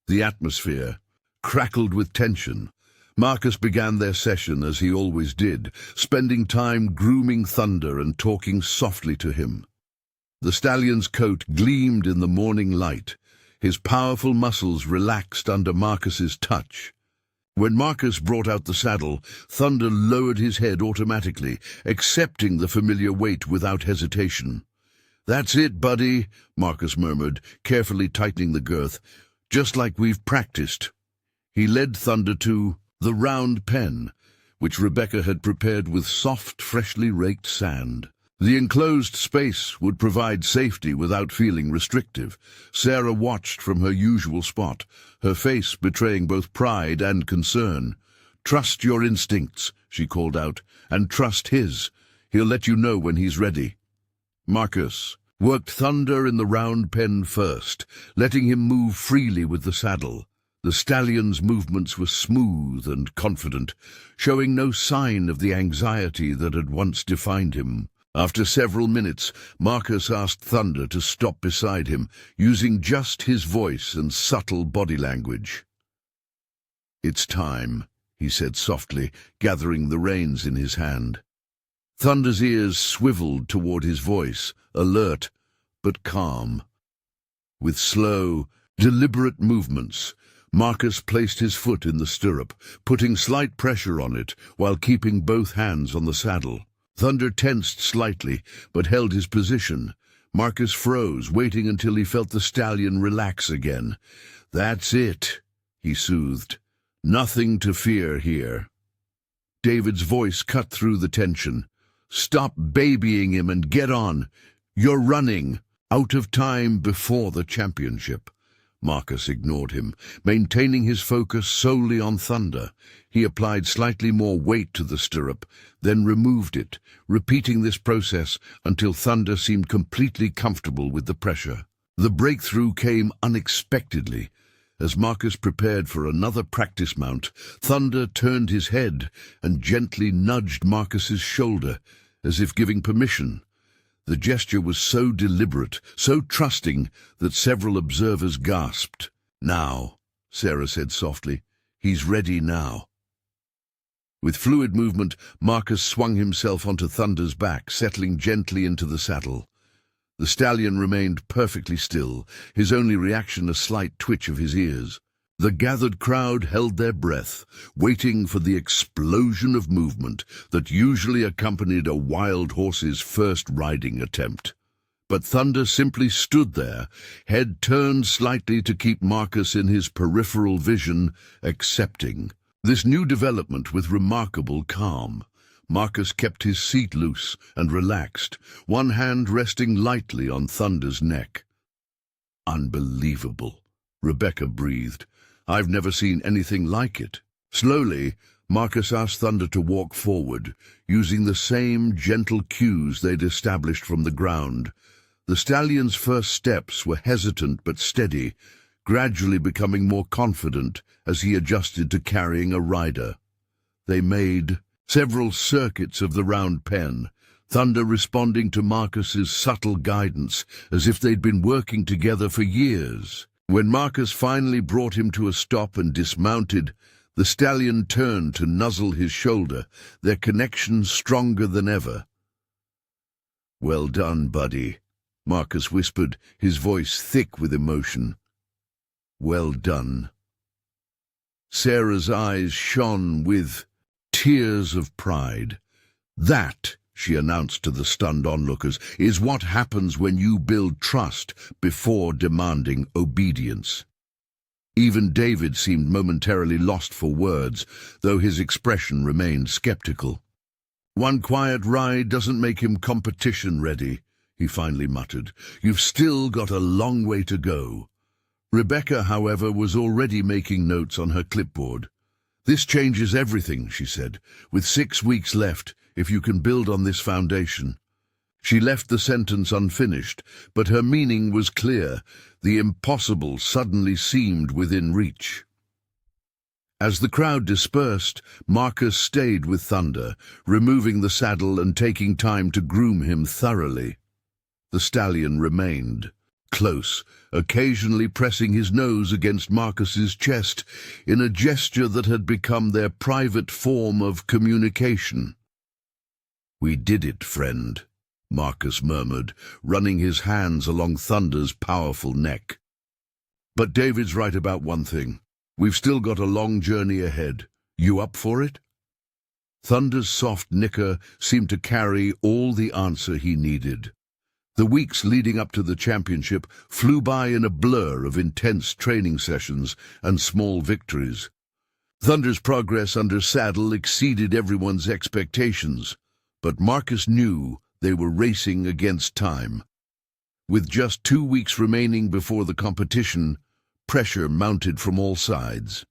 The atmosphere crackled with tension. Marcus began their session as he always did, spending time grooming Thunder and talking softly to him. The stallion's coat gleamed in the morning light, his powerful muscles relaxed under Marcus's touch. When Marcus brought out the saddle, Thunder lowered his head automatically, accepting the familiar weight without hesitation. "That's it, buddy," Marcus murmured, carefully tightening the girth. "Just like we've practiced." He led Thunder to the round pen, which Rebecca had prepared with soft, freshly raked sand. The enclosed space would provide safety without feeling restrictive. Sarah watched from her usual spot, her face betraying both pride and concern. "Trust your instincts," she called out, "and trust his. He'll let you know when he's ready." Marcus worked Thunder in the round pen first, letting him move freely with the saddle. The stallion's movements were smooth and confident, showing no sign of the anxiety that had once defined him. After several minutes, Marcus asked Thunder to stop beside him, using just his voice and subtle body language. "It's time," he said softly, gathering the reins in his hand. Thunder's ears swiveled toward his voice, alert but calm. With slow, deliberate movements, Marcus placed his foot in the stirrup, putting slight pressure on it while keeping both hands on the saddle. Thunder tensed slightly, but held his position. Marcus froze, waiting until he felt the stallion relax again. "That's it," he soothed. "Nothing to fear here." David's voice cut through the tension. Stop babying him and get on. You're running out of time before the championship." Marcus ignored him, maintaining his focus solely on Thunder. He applied slightly more weight to the stirrup, then removed it, repeating this process until Thunder seemed completely comfortable with the pressure. The breakthrough came unexpectedly. As Marcus prepared for another practice mount, Thunder turned his head and gently nudged Marcus's shoulder, as if giving permission. The gesture was so deliberate, so trusting, that several observers gasped. "Now," Sarah said softly. "He's ready now." With fluid movement, Marcus swung himself onto Thunder's back, settling gently into the saddle. The stallion remained perfectly still, his only reaction a slight twitch of his ears. The gathered crowd held their breath, waiting for the explosion of movement that usually accompanied a wild horse's first riding attempt. But Thunder simply stood there, head turned slightly to keep Marcus in his peripheral vision, accepting this new development with remarkable calm. Marcus kept his seat loose and relaxed, one hand resting lightly on Thunder's neck. "Unbelievable," Rebecca breathed. "I've never seen anything like it." Slowly, Marcus asked Thunder to walk forward, using the same gentle cues they'd established from the ground. The stallion's first steps were hesitant but steady, gradually becoming more confident as he adjusted to carrying a rider. They made several circuits of the round pen, Thunder responding to Marcus's subtle guidance as if they'd been working together for years. When Marcus finally brought him to a stop and dismounted, the stallion turned to nuzzle his shoulder, their connection stronger than ever. "Well done, buddy," Marcus whispered, his voice thick with emotion. "Well done." Sarah's eyes shone with tears of pride. "That," she announced to the stunned onlookers, "is what happens when you build trust before demanding obedience." Even David seemed momentarily lost for words, though his expression remained skeptical. "One quiet ride doesn't make him competition ready," he finally muttered. "You've still got a long way to go." Rebecca, however, was already making notes on her clipboard. "This changes everything," she said. "With 6 weeks left, if you can build on this foundation." She left the sentence unfinished, but her meaning was clear. The impossible suddenly seemed within reach. As the crowd dispersed, Marcus stayed with Thunder, removing the saddle and taking time to groom him thoroughly. The stallion remained close, occasionally pressing his nose against Marcus's chest in a gesture that had become their private form of communication. "We did it, friend," Marcus murmured, running his hands along Thunder's powerful neck. "But David's right about one thing. We've still got a long journey ahead. You up for it?" Thunder's soft nicker seemed to carry all the answer he needed. The weeks leading up to the championship flew by in a blur of intense training sessions and small victories. Thunder's progress under saddle exceeded everyone's expectations, but Marcus knew they were racing against time. With just 2 weeks remaining before the competition, pressure mounted from all sides.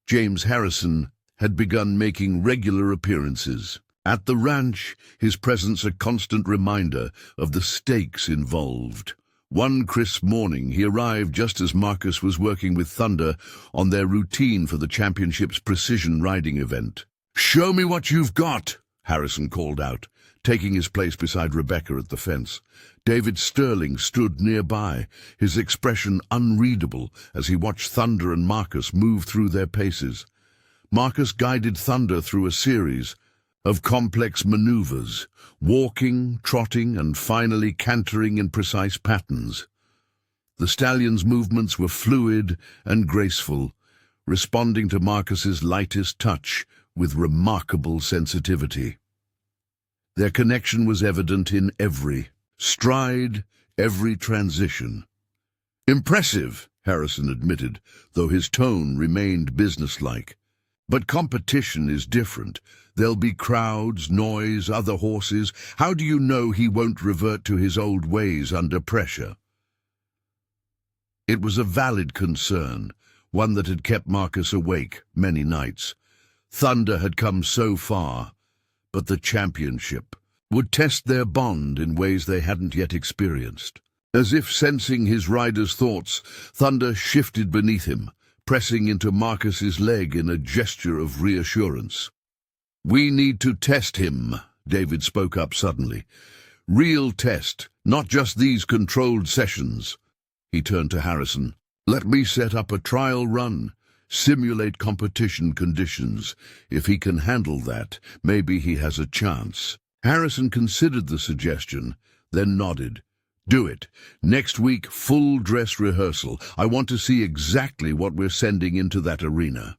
James Harrison had begun making regular appearances. At the ranch, his presence a constant reminder of the stakes involved. One crisp morning, he arrived just as Marcus was working with Thunder on their routine for the championship's precision riding event. "Show me what you've got," Harrison called out, taking his place beside Rebecca at the fence. David Sterling stood nearby, his expression unreadable as he watched Thunder and Marcus move through their paces. Marcus guided Thunder through a series of complex maneuvers, walking, trotting, and finally cantering in precise patterns. The stallion's movements were fluid and graceful, responding to Marcus's lightest touch with remarkable sensitivity. Their connection was evident in every stride, every transition. "Impressive," Harrison admitted, though his tone remained businesslike. But competition is different. There'll be crowds, noise, other horses. How do you know he won't revert to his old ways under pressure? It was a valid concern, one that had kept Marcus awake many nights. Thunder had come so far, but the championship would test their bond in ways they hadn't yet experienced. As if sensing his rider's thoughts, Thunder shifted beneath him, pressing into Marcus's leg in a gesture of reassurance. "We need to test him," David spoke up suddenly. "Real test, not just these controlled sessions." He turned to Harrison. "Let me set up a trial run, simulate competition conditions. If he can handle that, maybe he has a chance." Harrison considered the suggestion, then nodded. "Do it. Next week, full dress rehearsal. I want to see exactly what we're sending into that arena."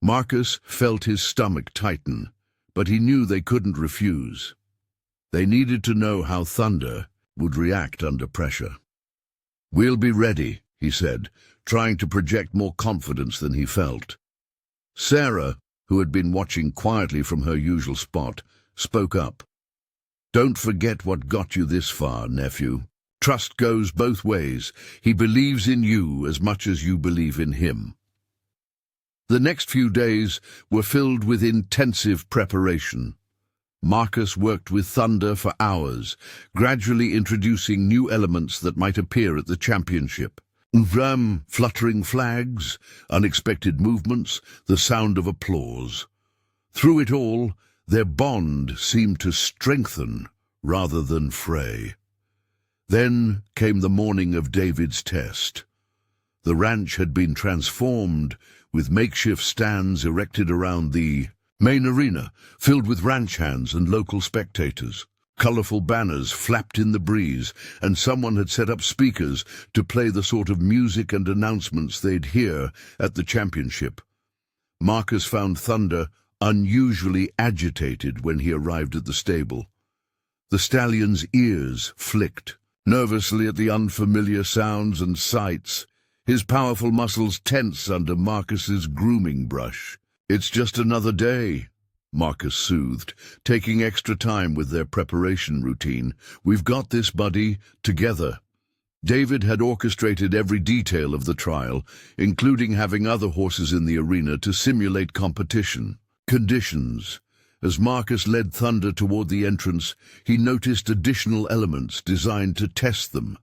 Marcus felt his stomach tighten, but he knew they couldn't refuse. They needed to know how Thunder would react under pressure. "We'll be ready," he said, trying to project more confidence than he felt. Sarah, who had been watching quietly from her usual spot, spoke up. "Don't forget what got you this far, nephew. Trust goes both ways. He believes in you as much as you believe in him." The next few days were filled with intensive preparation. Marcus worked with Thunder for hours, gradually introducing new elements that might appear at the championship. Fluttering flags, unexpected movements, the sound of applause. Through it all, their bond seemed to strengthen rather than fray. Then came the morning of David's test. The ranch had been transformed, with makeshift stands erected around the main arena, filled with ranch hands and local spectators. Colorful banners flapped in the breeze, and someone had set up speakers to play the sort of music and announcements they'd hear at the championship. Marcus found Thunder unusually agitated when he arrived at the stable. The stallion's ears flicked nervously at the unfamiliar sounds and sights, his powerful muscles tense under Marcus's grooming brush. "It's just another day," Marcus soothed, taking extra time with their preparation routine. "We've got this, buddy, together." David had orchestrated every detail of the trial, including having other horses in the arena to simulate competition conditions. As Marcus led Thunder toward the entrance, he noticed additional elements designed to test them.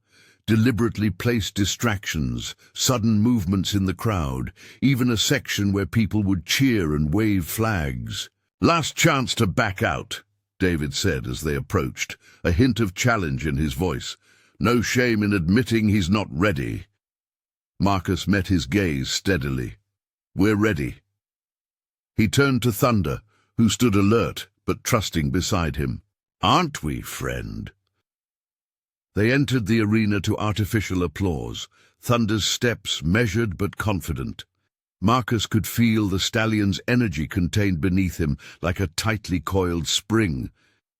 Deliberately placed distractions, sudden movements in the crowd, even a section where people would cheer and wave flags. "Last chance to back out," David said as they approached, a hint of challenge in his voice. "No shame in admitting he's not ready." Marcus met his gaze steadily. "We're ready." He turned to Thunder, who stood alert but trusting beside him. "Aren't we, friend?" They entered the arena to artificial applause, Thunder's steps measured but confident. Marcus could feel the stallion's energy contained beneath him like a tightly coiled spring,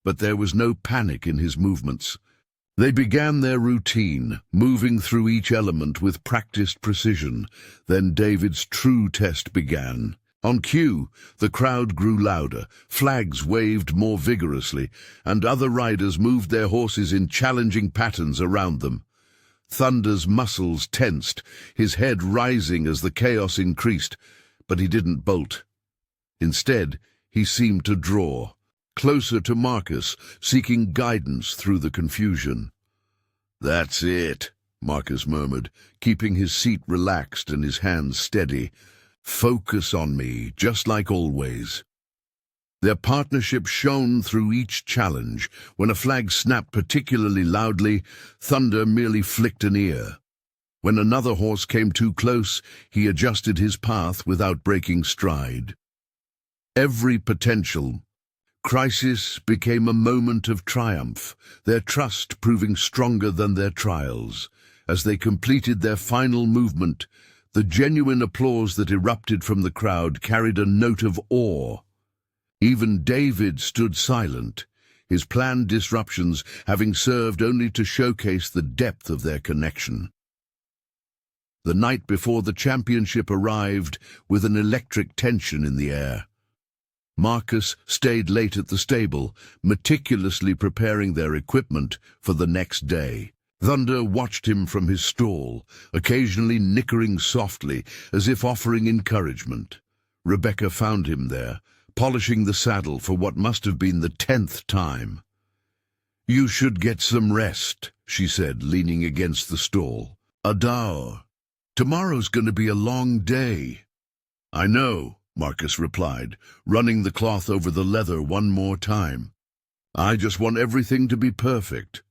but there was no panic in his movements. They began their routine, moving through each element with practiced precision. Then David's true test began. On cue, the crowd grew louder, flags waved more vigorously, and other riders moved their horses in challenging patterns around them. Thunder's muscles tensed, his head rising as the chaos increased, but he didn't bolt. Instead, he seemed to draw, closer to Marcus, seeking guidance through the confusion. "That's it," Marcus murmured, keeping his seat relaxed and his hands steady. "Focus on me, just like always." Their partnership shone through each challenge. When a flag snapped particularly loudly, Thunder merely flicked an ear. When another horse came too close, he adjusted his path without breaking stride. Every potential crisis became a moment of triumph, their trust proving stronger than their trials. As they completed their final movement, the genuine applause that erupted from the crowd carried a note of awe. Even David stood silent, his planned disruptions having served only to showcase the depth of their connection. the night before the championship arrived, with an electric tension in the air. Marcus stayed late at the stable, meticulously preparing their equipment for the next day. Thunder watched him from his stall, occasionally nickering softly, as if offering encouragement. Rebecca found him there, polishing the saddle for what must have been the 10th time. "You should get some rest," she said, leaning against the stall. "Adao, tomorrow's going to be a long day." "I know," Marcus replied, running the cloth over the leather one more time. "I just want everything to be perfect."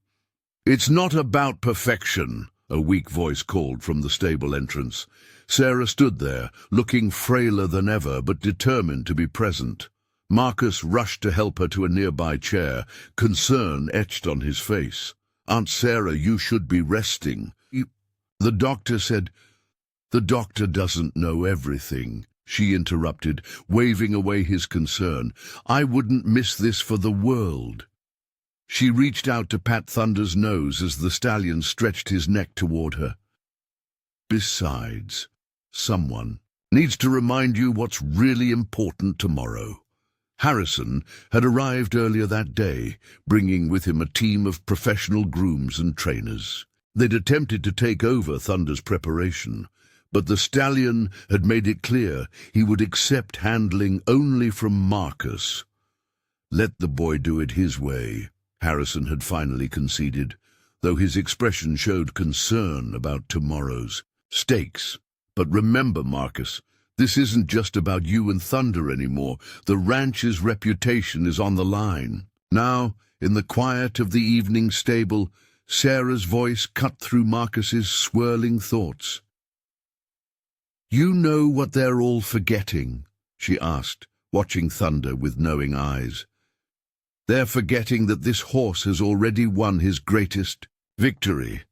"It's not about perfection," a weak voice called from the stable entrance. Sarah stood there, looking frailer than ever, but determined to be present. Marcus rushed to help her to a nearby chair, concern etched on his face. "Aunt Sarah, you should be resting." The doctor said. "The doctor doesn't know everything," she interrupted, waving away his concern. "I wouldn't miss this for the world." She reached out to pat Thunder's nose as the stallion stretched his neck toward her. "Besides, someone needs to remind you what's really important tomorrow." Harrison had arrived earlier that day, bringing with him a team of professional grooms and trainers. They'd attempted to take over Thunder's preparation, but the stallion had made it clear he would accept handling only from Marcus. "Let the boy do it his way," Harrison had finally conceded, though his expression showed concern about tomorrow's stakes. "But remember, Marcus, this isn't just about you and Thunder anymore. The ranch's reputation is on the line." Now, in the quiet of the evening stable, Sarah's voice cut through Marcus's swirling thoughts. "You know what they're all forgetting?" she asked, watching Thunder with knowing eyes. "They're forgetting that this horse has already won his greatest victory."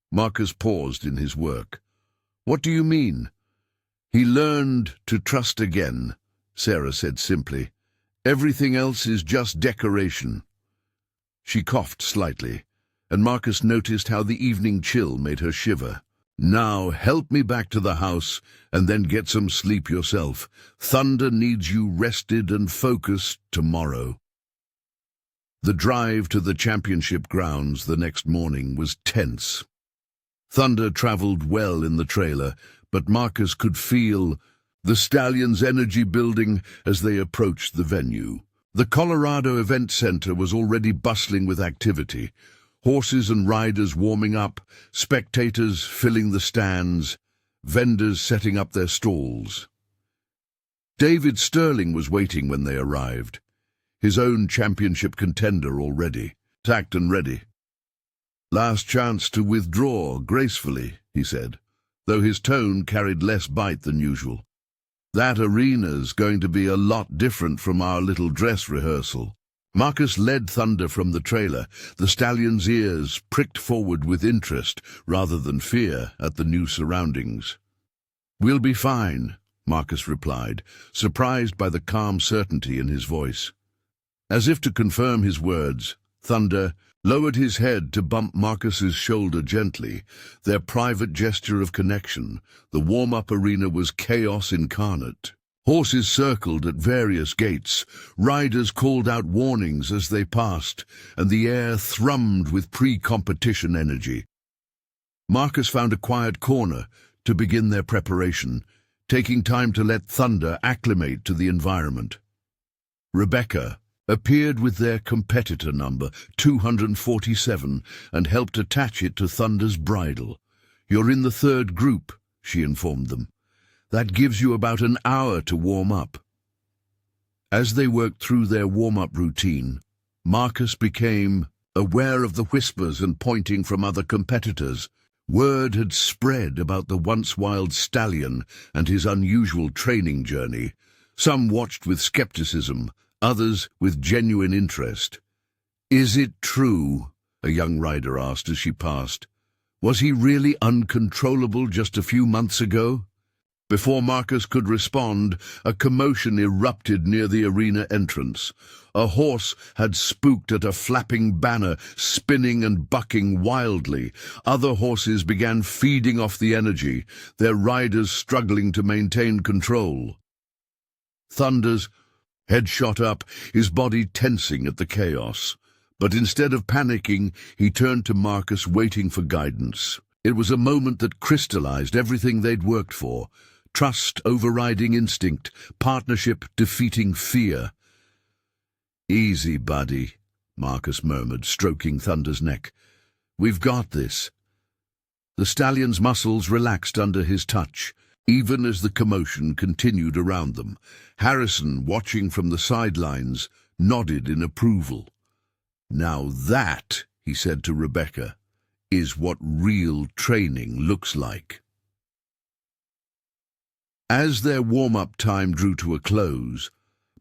Marcus paused in his work. "What do you mean?" "He learned to trust again," Sarah said simply. "Everything else is just decoration." She coughed slightly, and Marcus noticed how the evening chill made her shiver. "Now help me back to the house, and then get some sleep yourself. Thunder needs you rested and focused tomorrow." The drive to the championship grounds the next morning was tense. Thunder traveled well in the trailer, but Marcus could feel the stallion's energy building as they approached the venue. The Colorado Event Center was already bustling with activity. Horses and riders warming up, spectators filling the stands, vendors setting up their stalls. David Sterling was waiting when they arrived, his own championship contender already, tacked and ready. "Last chance to withdraw gracefully," he said, though his tone carried less bite than usual. "That arena's going to be a lot different from our little dress rehearsal." Marcus led Thunder from the trailer, the stallion's ears pricked forward with interest rather than fear at the new surroundings. "We'll be fine," Marcus replied, surprised by the calm certainty in his voice. As if to confirm his words, Thunder lowered his head to bump Marcus's shoulder gently, their private gesture of connection. The warm-up arena was chaos incarnate. Horses circled at various gates, riders called out warnings as they passed, and the air thrummed with pre-competition energy. Marcus found a quiet corner to begin their preparation, taking time to let Thunder acclimate to the environment. Rebecca appeared with their competitor number, 247, and helped attach it to Thunder's bridle. "You're in the third group," she informed them. "That gives you about an hour to warm up." As they worked through their warm-up routine, Marcus became aware of the whispers and pointing from other competitors. Word had spread about the once-wild stallion and his unusual training journey. Some watched with skepticism, others with genuine interest. "Is it true?" a young rider asked as she passed. "Was he really uncontrollable just a few months ago?" Before Marcus could respond, a commotion erupted near the arena entrance. A horse had spooked at a flapping banner, spinning and bucking wildly. Other horses began feeding off the energy, their riders struggling to maintain control. Thunder's head shot up, his body tensing at the chaos. But instead of panicking, he turned to Marcus, waiting for guidance. It was a moment that crystallized everything they'd worked for. Trust overriding instinct, partnership defeating fear. "Easy, buddy," Marcus murmured, stroking Thunder's neck. "We've got this." The stallion's muscles relaxed under his touch, even as the commotion continued around them. Harrison, watching from the sidelines, nodded in approval. "Now that," he said to Rebecca, "is what real training looks like." As their warm-up time drew to a close,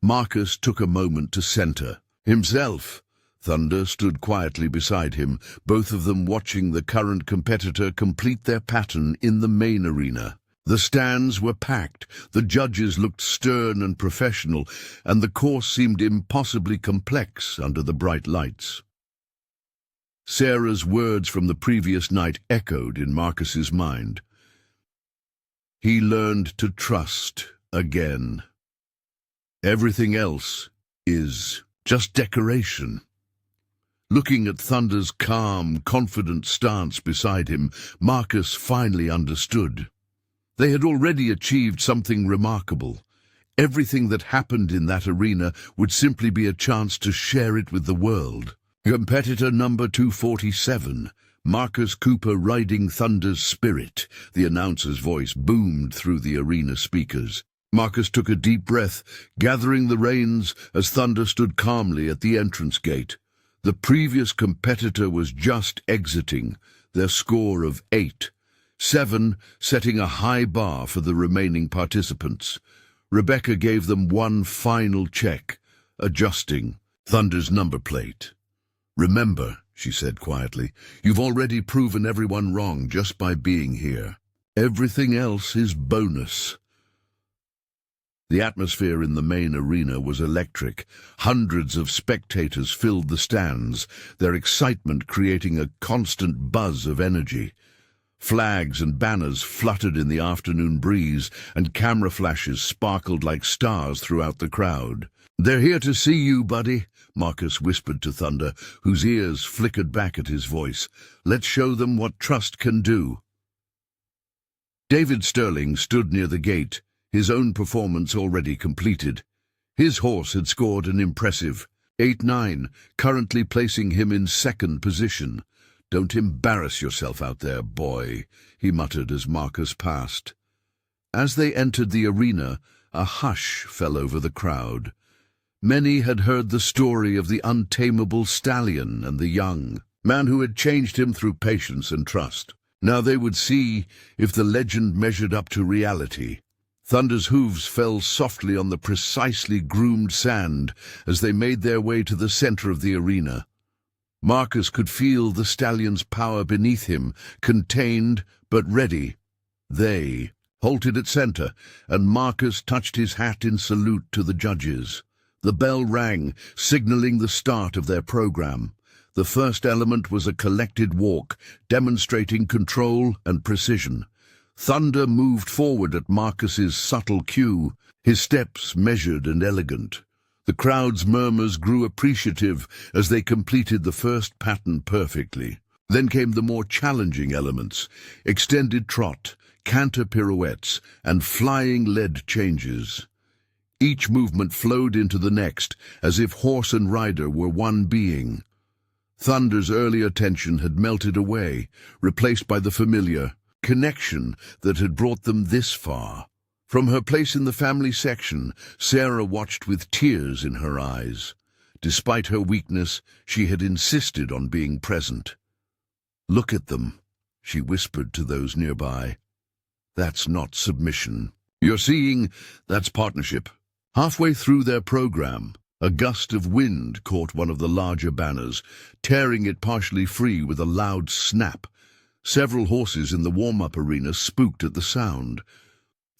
Marcus took a moment to center himself. Thunder stood quietly beside him, both of them watching the current competitor complete their pattern in the main arena. The stands were packed, the judges looked stern and professional, and the course seemed impossibly complex under the bright lights. Sarah's words from the previous night echoed in Marcus's mind. He learned to trust again. Everything else is just decoration. Looking at Thunder's calm, confident stance beside him, Marcus finally understood. They had already achieved something remarkable. Everything that happened in that arena would simply be a chance to share it with the world. Competitor number 247, Marcus Cooper riding Thunder's spirit, the announcer's voice boomed through the arena speakers. Marcus took a deep breath, gathering the reins as Thunder stood calmly at the entrance gate. The previous competitor was just exiting, their score of 8-7, setting a high bar for the remaining participants. Rebecca gave them one final check, adjusting Thunder's number plate. "Remember," she said quietly, "you've already proven everyone wrong just by being here. Everything else is bonus." The atmosphere in the main arena was electric. Hundreds of spectators filled the stands, their excitement creating a constant buzz of energy. Flags and banners fluttered in the afternoon breeze, and camera flashes sparkled like stars throughout the crowd. "They're here to see you, buddy," Marcus whispered to Thunder, whose ears flickered back at his voice. "Let's show them what trust can do." David Sterling stood near the gate, his own performance already completed. His horse had scored an impressive 8-9, currently placing him in second position. "Don't embarrass yourself out there, boy," he muttered as Marcus passed. As they entered the arena, a hush fell over the crowd. Many had heard the story of the untamable stallion and the young man who had changed him through patience and trust. Now they would see if the legend measured up to reality. Thunder's hooves fell softly on the precisely groomed sand as they made their way to the center of the arena. Marcus could feel the stallion's power beneath him, contained but ready. They halted at center, and Marcus touched his hat in salute to the judges. The bell rang, signaling the start of their program. The first element was a collected walk, demonstrating control and precision. Thunder moved forward at Marcus's subtle cue, his steps measured and elegant. The crowd's murmurs grew appreciative as they completed the first pattern perfectly. Then came the more challenging elements: extended trot, canter pirouettes, and flying lead changes. Each movement flowed into the next, as if horse and rider were one being. Thunder's earlier tension had melted away, replaced by the familiar connection that had brought them this far. From her place in the family section, Sarah watched with tears in her eyes. Despite her weakness, she had insisted on being present. "Look at them," she whispered to those nearby. "That's not submission. You're seeing, that's partnership." Halfway through their program, a gust of wind caught one of the larger banners, tearing it partially free with a loud snap. Several horses in the warm-up arena spooked at the sound.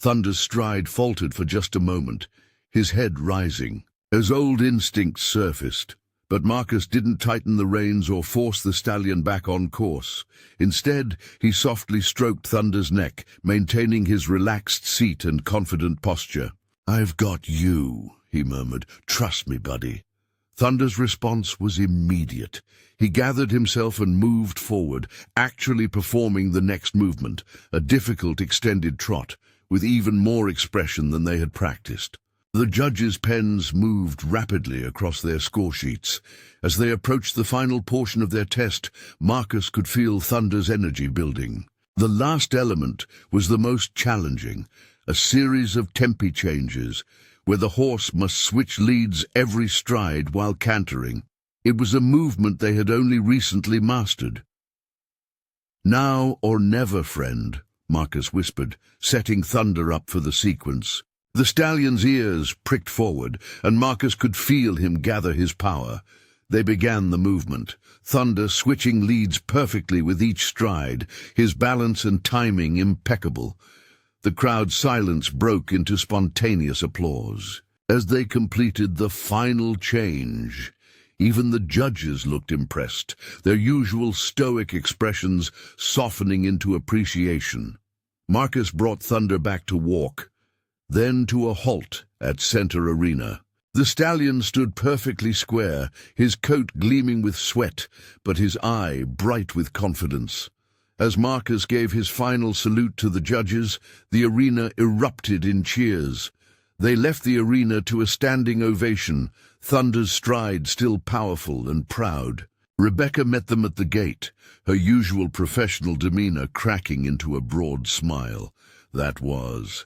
Thunder's stride faltered for just a moment, his head rising, as old instincts surfaced. But Marcus didn't tighten the reins or force the stallion back on course. Instead, he softly stroked Thunder's neck, maintaining his relaxed seat and confident posture. "I've got you," he murmured. "Trust me, buddy." Thunder's response was immediate. He gathered himself and moved forward, actually performing the next movement, a difficult extended trot, with even more expression than they had practiced. The judges' pens moved rapidly across their score sheets. As they approached the final portion of their test, Marcus could feel Thunder's energy building. The last element was the most challenging, a series of tempi changes, where the horse must switch leads every stride while cantering. It was a movement they had only recently mastered. "Now or never, friend," Marcus whispered, setting Thunder up for the sequence. The stallion's ears pricked forward, and Marcus could feel him gather his power. They began the movement, Thunder switching leads perfectly with each stride, his balance and timing impeccable. The crowd's silence broke into spontaneous applause. As they completed the final change, even the judges looked impressed, their usual stoic expressions softening into appreciation. Marcus brought Thunder back to walk, then to a halt at center arena. The stallion stood perfectly square, his coat gleaming with sweat, but his eye bright with confidence. As Marcus gave his final salute to the judges, the arena erupted in cheers. They left the arena to a standing ovation, Thunder's stride still powerful and proud. Rebecca met them at the gate, her usual professional demeanor cracking into a broad smile. "That was—"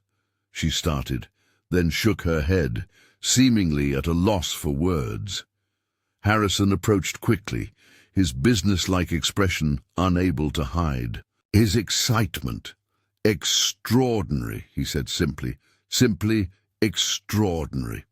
she started, then shook her head, seemingly at a loss for words. Harrison approached quickly, his businesslike expression unable to hide. His excitement. "Extraordinary," he said simply. "Simply extraordinary."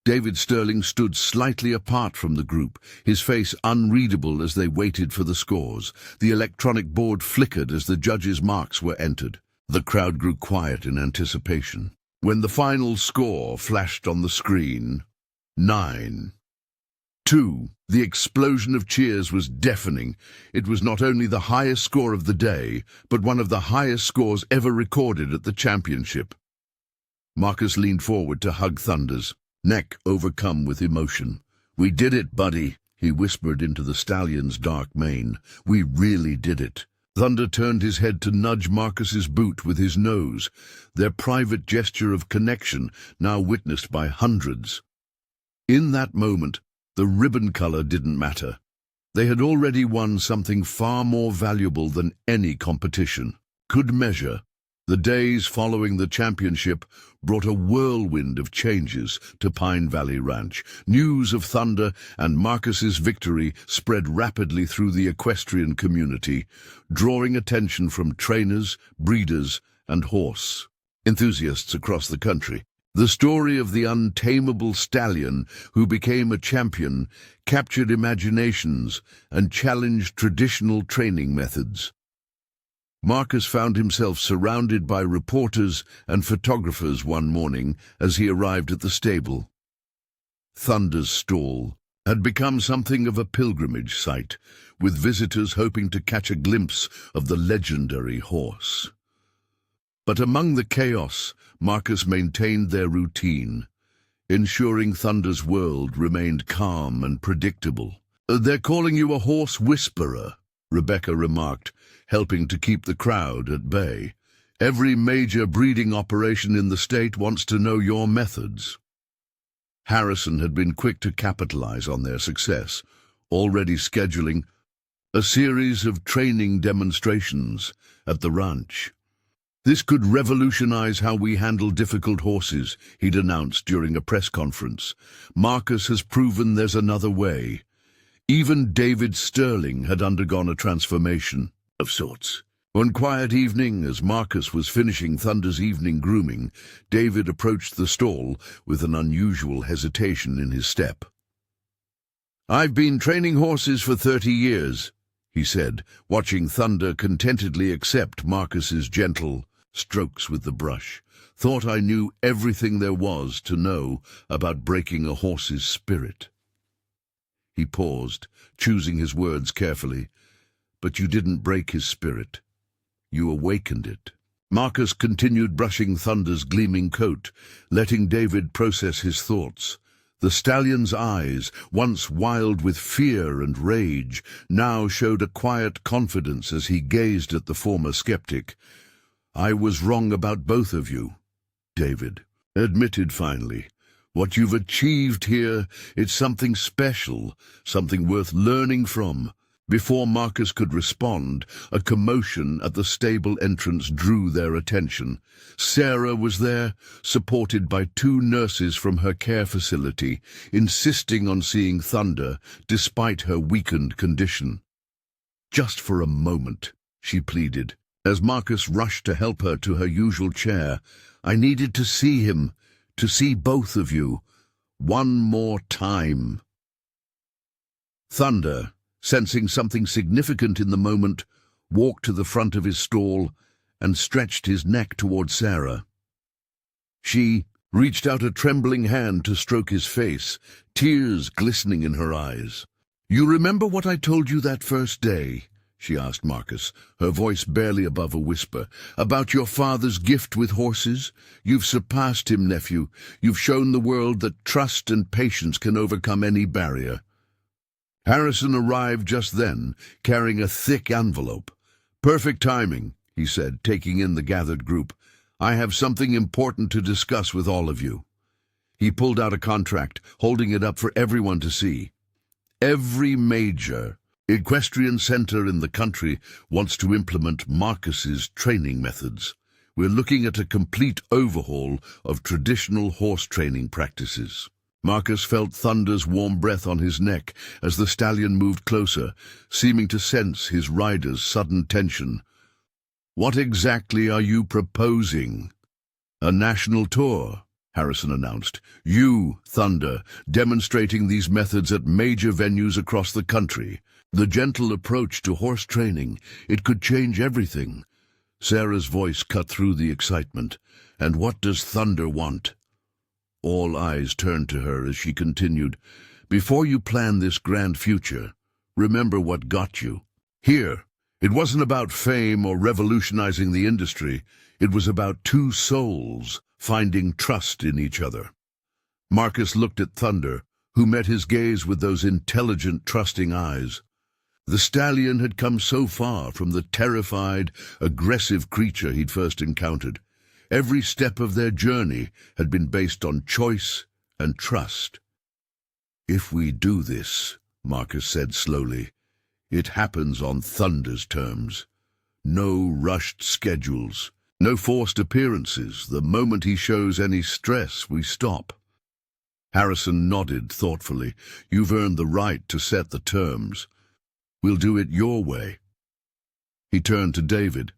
David Sterling stood slightly apart from the group, his face unreadable as they waited for the scores. The electronic board flickered as the judges' marks were entered. The crowd grew quiet in anticipation. When the final score flashed on the screen, 9-2, the explosion of cheers was deafening. It was not only the highest score of the day, but one of the highest scores ever recorded at the championship. Marcus leaned forward to hug Thunder's neck overcome with emotion. "We did it, buddy," he whispered into the stallion's dark mane. "We really did it." Thunder turned his head to nudge Marcus's boot with his nose, their private gesture of connection now witnessed by hundreds. In that moment, the ribbon color didn't matter. They had already won something far more valuable than any competition could measure. The days following the championship brought a whirlwind of changes to Pine Valley Ranch. News of Thunder and Marcus's victory spread rapidly through the equestrian community, drawing attention from trainers, breeders, and horse enthusiasts across the country. The story of the untamable stallion who became a champion captured imaginations and challenged traditional training methods. Marcus found himself surrounded by reporters and photographers one morning as he arrived at the stable. Thunder's stall had become something of a pilgrimage site, with visitors hoping to catch a glimpse of the legendary horse. But among the chaos, Marcus maintained their routine, ensuring Thunder's world remained calm and predictable. "They're calling you a horse whisperer," Rebecca remarked, helping to keep the crowd at bay. "Every major breeding operation in the state wants to know your methods." Harrison had been quick to capitalize on their success, already scheduling a series of training demonstrations at the ranch. "This could revolutionize how we handle difficult horses," he'd announced during a press conference. "Marcus has proven there's another way." Even David Sterling had undergone a transformation of sorts. One quiet evening, as Marcus was finishing Thunder's evening grooming, David approached the stall with an unusual hesitation in his step. "I've been training horses for 30 years, he said, watching Thunder contentedly accept Marcus's gentle strokes with the brush. Thought I knew everything there was to know about breaking a horse's spirit. He paused, choosing his words carefully. But you didn't break his spirit. You awakened it. Marcus continued brushing Thunder's gleaming coat, letting David process his thoughts. The stallion's eyes, once wild with fear and rage, now showed a quiet confidence as he gazed at the former skeptic. I was wrong about both of you, David admitted finally. What you've achieved here, it's something special, something worth learning from. Before Marcus could respond, a commotion at the stable entrance drew their attention. Sarah was there, supported by 2 nurses from her care facility, insisting on seeing Thunder despite her weakened condition. Just for a moment, she pleaded, as Marcus rushed to help her to her usual chair. I needed to see him, to see both of you. One more time. Thunder, sensing something significant in the moment, walked to the front of his stall and stretched his neck toward Sarah. She reached out a trembling hand to stroke his face, tears glistening in her eyes. You remember what I told you that first day? She asked Marcus, her voice barely above a whisper. About your father's gift with horses? You've surpassed him, nephew. You've shown the world that trust and patience can overcome any barrier. Harrison arrived just then, carrying a thick envelope. Perfect timing, he said, taking in the gathered group. I have something important to discuss with all of you. He pulled out a contract, holding it up for everyone to see. Every major equestrian center in the country wants to implement Marcus's training methods. We're looking at a complete overhaul of traditional horse training practices. Marcus felt Thunder's warm breath on his neck as the stallion moved closer, seeming to sense his rider's sudden tension. What exactly are you proposing? A national tour, Harrison announced. You, Thunder, demonstrating these methods at major venues across the country. The gentle approach to horse training, it could change everything. Sarah's voice cut through the excitement. And what does Thunder want? All eyes turned to her as she continued. Before you plan this grand future, remember what got you here. It wasn't about fame or revolutionizing the industry. It was about 2 souls finding trust in each other. Marcus looked at Thunder, who met his gaze with those intelligent, trusting eyes. The stallion had come so far from the terrified, aggressive creature he'd first encountered. Every step of their journey had been based on choice and trust. If we do this, Marcus said slowly, it happens on Thunder's terms. No rushed schedules, no forced appearances. The moment he shows any stress, we stop. Harrison nodded thoughtfully. You've earned the right to set the terms. We'll do it your way. He turned to David.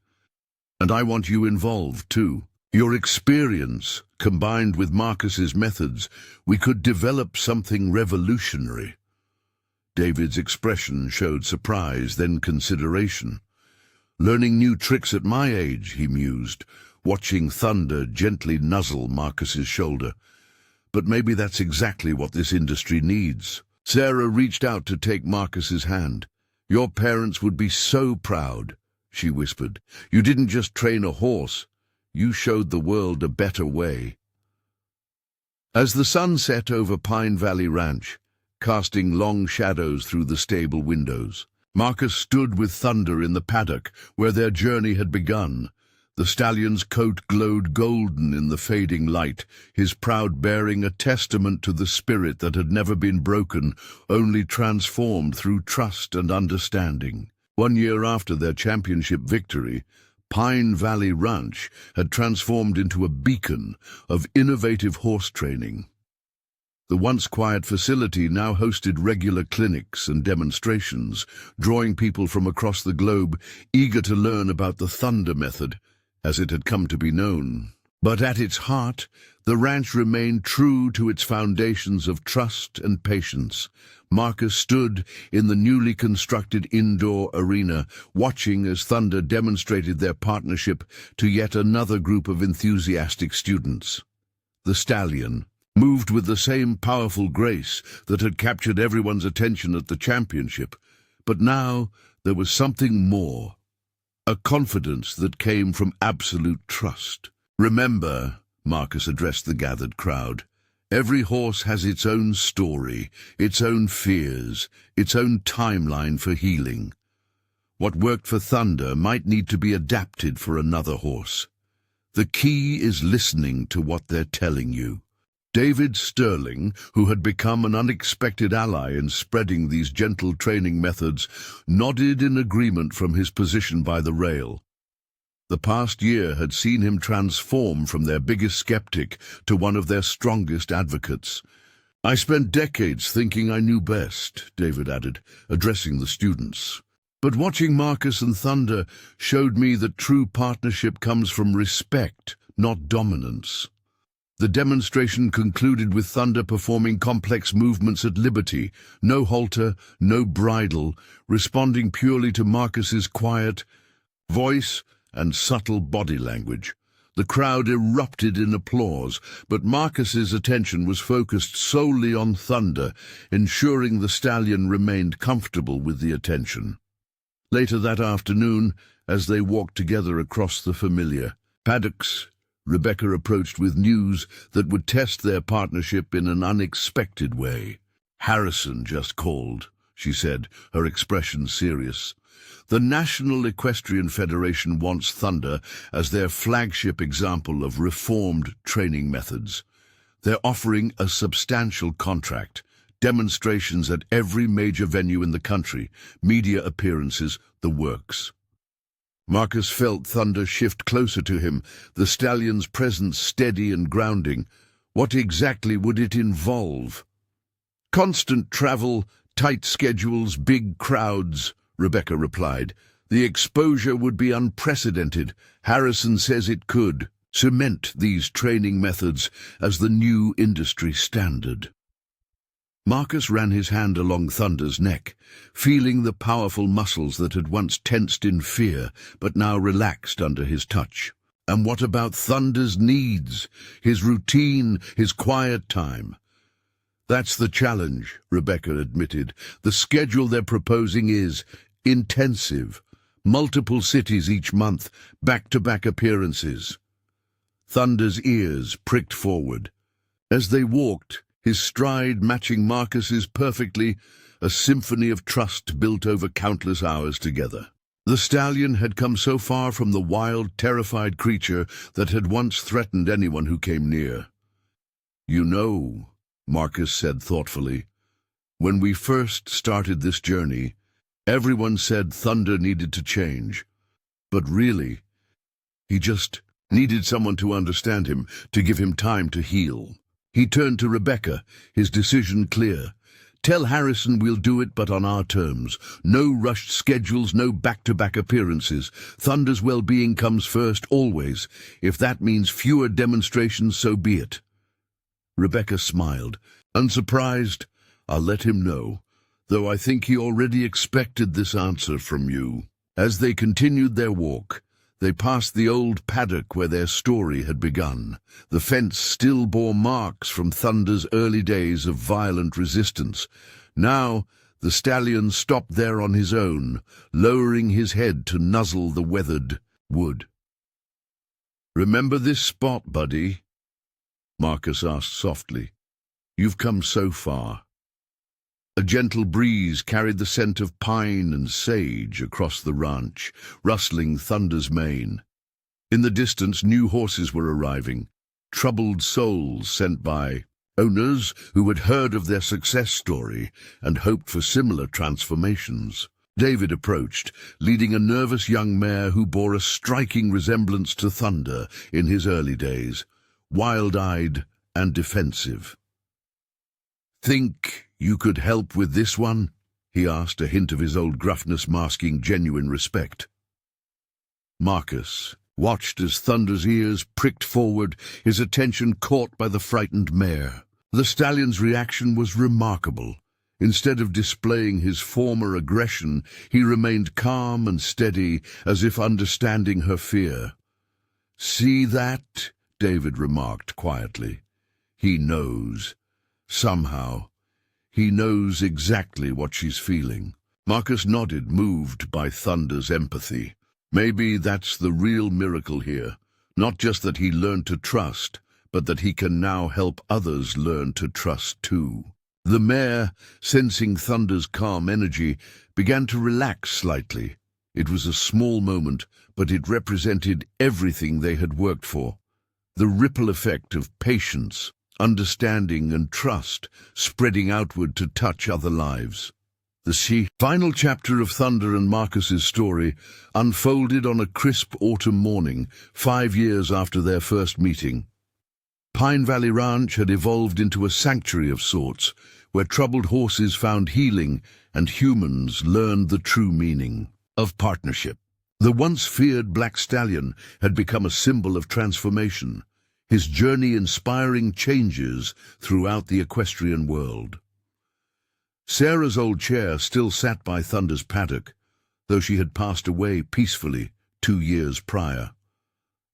And I want you involved, too. Your experience, combined with Marcus's methods, we could develop something revolutionary. David's expression showed surprise, then consideration. Learning new tricks at my age, he mused, watching Thunder gently nuzzle Marcus's shoulder. But maybe that's exactly what this industry needs. Sarah reached out to take Marcus's hand. Your parents would be so proud, she whispered. You didn't just train a horse. You showed the world a better way. As the sun set over Pine Valley Ranch, casting long shadows through the stable windows, Marcus stood with Thunder in the paddock where their journey had begun. The stallion's coat glowed golden in the fading light, his proud bearing a testament to the spirit that had never been broken, only transformed through trust and understanding. 1 year after their championship victory, Pine Valley Ranch had transformed into a beacon of innovative horse training. The once quiet facility now hosted regular clinics and demonstrations, drawing people from across the globe eager to learn about the Thunder method, as it had come to be known. But at its heart, The ranch remained true to its foundations of trust and patience. Marcus stood in the newly constructed indoor arena, watching as Thunder demonstrated their partnership to yet another group of enthusiastic students. The stallion moved with the same powerful grace that had captured everyone's attention at the championship, but now there was something more, a confidence that came from absolute trust. "Remember," Marcus addressed the gathered crowd, "every horse has its own story, its own fears, its own timeline for healing. What worked for Thunder might need to be adapted for another horse. The key is listening to what they're telling you." David Sterling, who had become an unexpected ally in spreading these gentle training methods, nodded in agreement from his position by the rail. The past year had seen him transform from their biggest skeptic to one of their strongest advocates. "I spent decades thinking I knew best," David added, addressing the students. "But watching Marcus and Thunder showed me that true partnership comes from respect, not dominance." The demonstration concluded with Thunder performing complex movements at liberty, no halter, no bridle, responding purely to Marcus's quiet voice and subtle body language. The crowd erupted in applause, but Marcus's attention was focused solely on Thunder, ensuring the stallion remained comfortable with the attention. Later that afternoon, as they walked together across the familiar paddocks, Rebecca approached with news that would test their partnership in an unexpected way. "Harrison just called," she said, her expression serious. "The National Equestrian Federation wants Thunder as their flagship example of reformed training methods. They're offering a substantial contract, demonstrations at every major venue in the country, media appearances, the works." Marcus felt Thunder shift closer to him, the stallion's presence steady and grounding. What exactly would it involve? "Constant travel, tight schedules, big crowds," Rebecca replied. "The exposure would be unprecedented. Harrison says it could cement these training methods as the new industry standard." Marcus ran his hand along Thunder's neck, feeling the powerful muscles that had once tensed in fear but now relaxed under his touch. And what about Thunder's needs, his routine, his quiet time? "That's the challenge," Rebecca admitted. "The schedule they're proposing is intensive. Multiple cities each month, back-to-back appearances." Thunder's ears pricked forward. As they walked, his stride matching Marcus's perfectly, a symphony of trust built over countless hours together. The stallion had come so far from the wild, terrified creature that had once threatened anyone who came near. "You know," Marcus said thoughtfully, "when we first started this journey, everyone said Thunder needed to change. But really, he just needed someone to understand him, to give him time to heal." He turned to Rebecca, his decision clear. "Tell Harrison we'll do it, but on our terms. No rushed schedules, no back-to-back appearances. Thunder's well-being comes first, always. If that means fewer demonstrations, so be it." Rebecca smiled. "Unsurprised, I'll let him know, though I think he already expected this answer from you." As they continued their walk, they passed the old paddock where their story had begun. The fence still bore marks from Thunder's early days of violent resistance. Now, the stallion stopped there on his own, lowering his head to nuzzle the weathered wood. "Remember this spot, buddy?" Marcus asked softly. "You've come so far." A gentle breeze carried the scent of pine and sage across the ranch, rustling Thunder's mane. In the distance, new horses were arriving, troubled souls sent by owners who had heard of their success story and hoped for similar transformations. David approached, leading a nervous young mare who bore a striking resemblance to Thunder in his early days, wild-eyed and defensive. "Think you could help with this one?" he asked, a hint of his old gruffness masking genuine respect. Marcus, watched as Thunder's ears pricked forward, his attention caught by the frightened mare. The stallion's reaction was remarkable. Instead of displaying his former aggression, he remained calm and steady, as if understanding her fear. "See that?" David remarked quietly. "He knows. Somehow. He knows exactly what she's feeling." Marcus nodded, moved by Thunder's empathy. Maybe that's the real miracle here. Not just that he learned to trust, but that he can now help others learn to trust too. The mare, sensing Thunder's calm energy, began to relax slightly. It was a small moment, but it represented everything they had worked for. The ripple effect of patience, understanding and trust spreading outward to touch other lives. The final chapter of Thunder and Marcus's story unfolded on a crisp autumn morning, 5 years after their first meeting. Pine Valley Ranch had evolved into a sanctuary of sorts, where troubled horses found healing and humans learned the true meaning of partnership. The once feared black stallion had become a symbol of transformation, his journey inspiring changes throughout the equestrian world. Sarah's old chair still sat by Thunder's paddock, though she had passed away peacefully 2 years prior.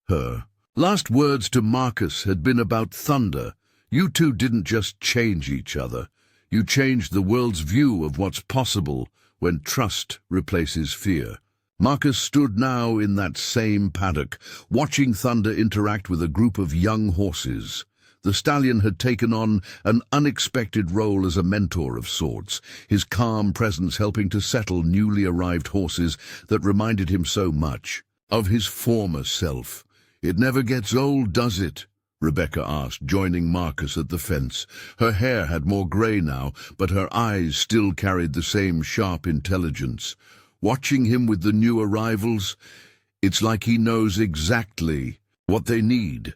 Her last words to Marcus had been about Thunder. "You two didn't just change each other. You changed the world's view of what's possible when trust replaces fear." Marcus stood now in that same paddock, watching Thunder interact with a group of young horses. The stallion had taken on an unexpected role as a mentor of sorts, his calm presence helping to settle newly arrived horses that reminded him so much of his former self. "It never gets old, does it?" Rebecca asked, joining Marcus at the fence. Her hair had more grey now, but her eyes still carried the same sharp intelligence. Watching him with the new arrivals, it's like he knows exactly what they need.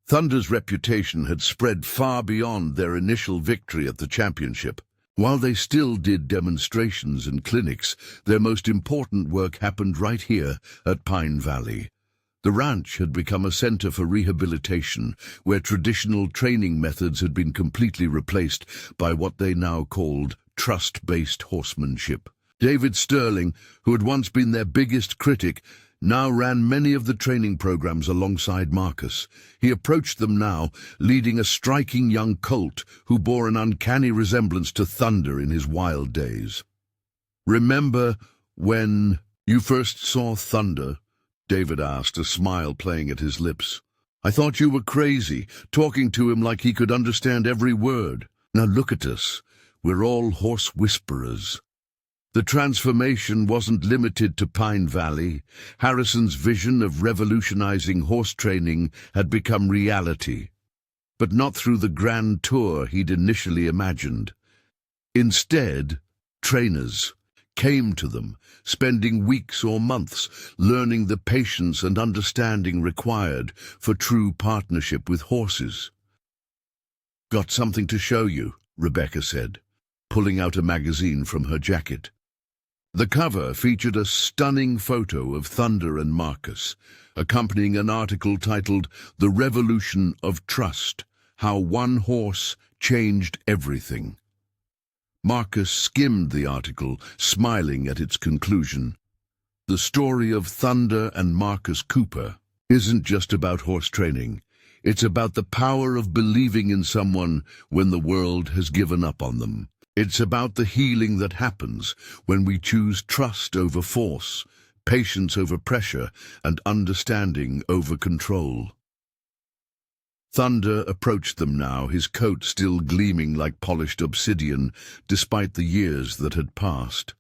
Thunder's reputation had spread far beyond their initial victory at the championship. While they still did demonstrations and clinics, their most important work happened right here at Pine Valley. The ranch had become a center for rehabilitation, where traditional training methods had been completely replaced by what they now called trust-based horsemanship. David Sterling, who had once been their biggest critic, now ran many of the training programs alongside Marcus. He approached them now, leading a striking young colt who bore an uncanny resemblance to Thunder in his wild days. "Remember when you first saw Thunder?" David asked, a smile playing at his lips. "I thought you were crazy, talking to him like he could understand every word. Now look at us. We're all horse whisperers." The transformation wasn't limited to Pine Valley. Harrison's vision of revolutionizing horse training had become reality, but not through the grand tour he'd initially imagined. Instead, trainers came to them, spending weeks or months learning the patience and understanding required for true partnership with horses. "Got something to show you," Rebecca said, pulling out a magazine from her jacket. The cover featured a stunning photo of Thunder and Marcus, accompanying an article titled "The Revolution of Trust: How One Horse Changed Everything." Marcus skimmed the article, smiling at its conclusion. The story of Thunder and Marcus Cooper isn't just about horse training. It's about the power of believing in someone when the world has given up on them. It's about the healing that happens when we choose trust over force, patience over pressure, and understanding over control. Thunder approached them now, his coat still gleaming like polished obsidian, despite the years that had passed.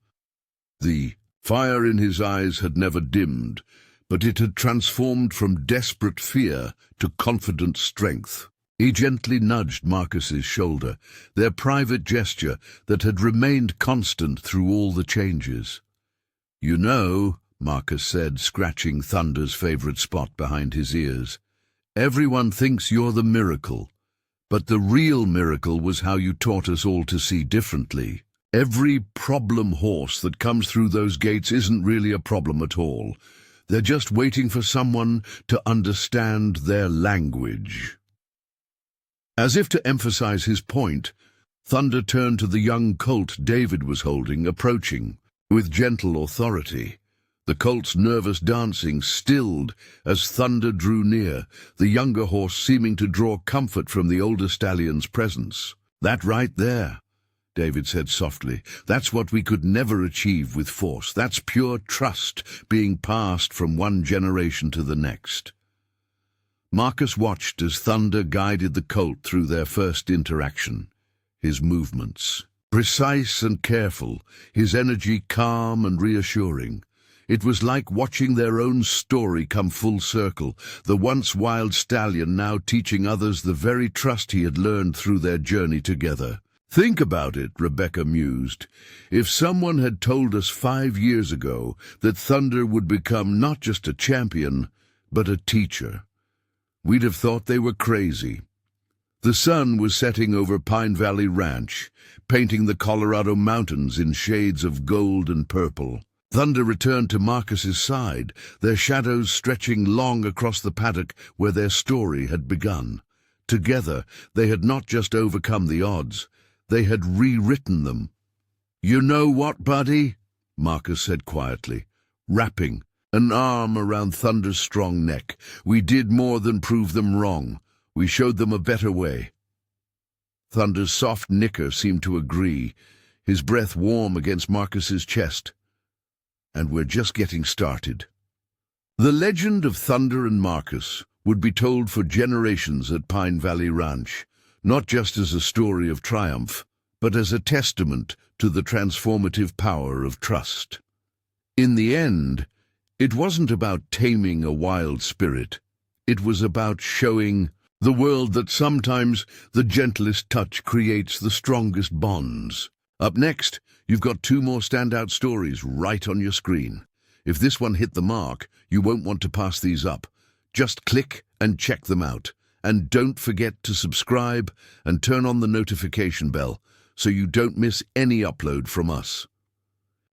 The fire in his eyes had never dimmed, but it had transformed from desperate fear to confident strength. He gently nudged Marcus's shoulder, their private gesture that had remained constant through all the changes. "You know," Marcus said, scratching Thunder's favorite spot behind his ears, "everyone thinks you're the miracle, but the real miracle was how you taught us all to see differently. Every problem horse that comes through those gates isn't really a problem at all. They're just waiting for someone to understand their language." As if to emphasize his point, Thunder turned to the young colt David was holding, approaching with gentle authority. The colt's nervous dancing stilled as Thunder drew near, the younger horse seeming to draw comfort from the older stallion's presence. "That right there," David said softly, "that's what we could never achieve with force. That's pure trust being passed from one generation to the next." Marcus watched as Thunder guided the colt through their first interaction. His movements, precise and careful, his energy calm and reassuring. It was like watching their own story come full circle, the once wild stallion now teaching others the very trust he had learned through their journey together. "Think about it," Rebecca mused. "If someone had told us 5 years ago that Thunder would become not just a champion, but a teacher, we'd have thought they were crazy." The sun was setting over Pine Valley Ranch, painting the Colorado mountains in shades of gold and purple. Thunder returned to Marcus's side, their shadows stretching long across the paddock where their story had begun. Together, they had not just overcome the odds, they had rewritten them. "You know what, buddy?" Marcus said quietly, wrapping an arm around Thunder's strong neck. "We did more than prove them wrong. We showed them a better way." Thunder's soft nicker seemed to agree, his breath warm against Marcus's chest. "And we're just getting started." The legend of Thunder and Marcus would be told for generations at Pine Valley Ranch, not just as a story of triumph, but as a testament to the transformative power of trust. In the end, it wasn't about taming a wild spirit. It was about showing the world that sometimes the gentlest touch creates the strongest bonds. Up next, you've got 2 more standout stories right on your screen. If this one hit the mark, you won't want to pass these up. Just click and check them out. And don't forget to subscribe and turn on the notification bell so you don't miss any upload from us.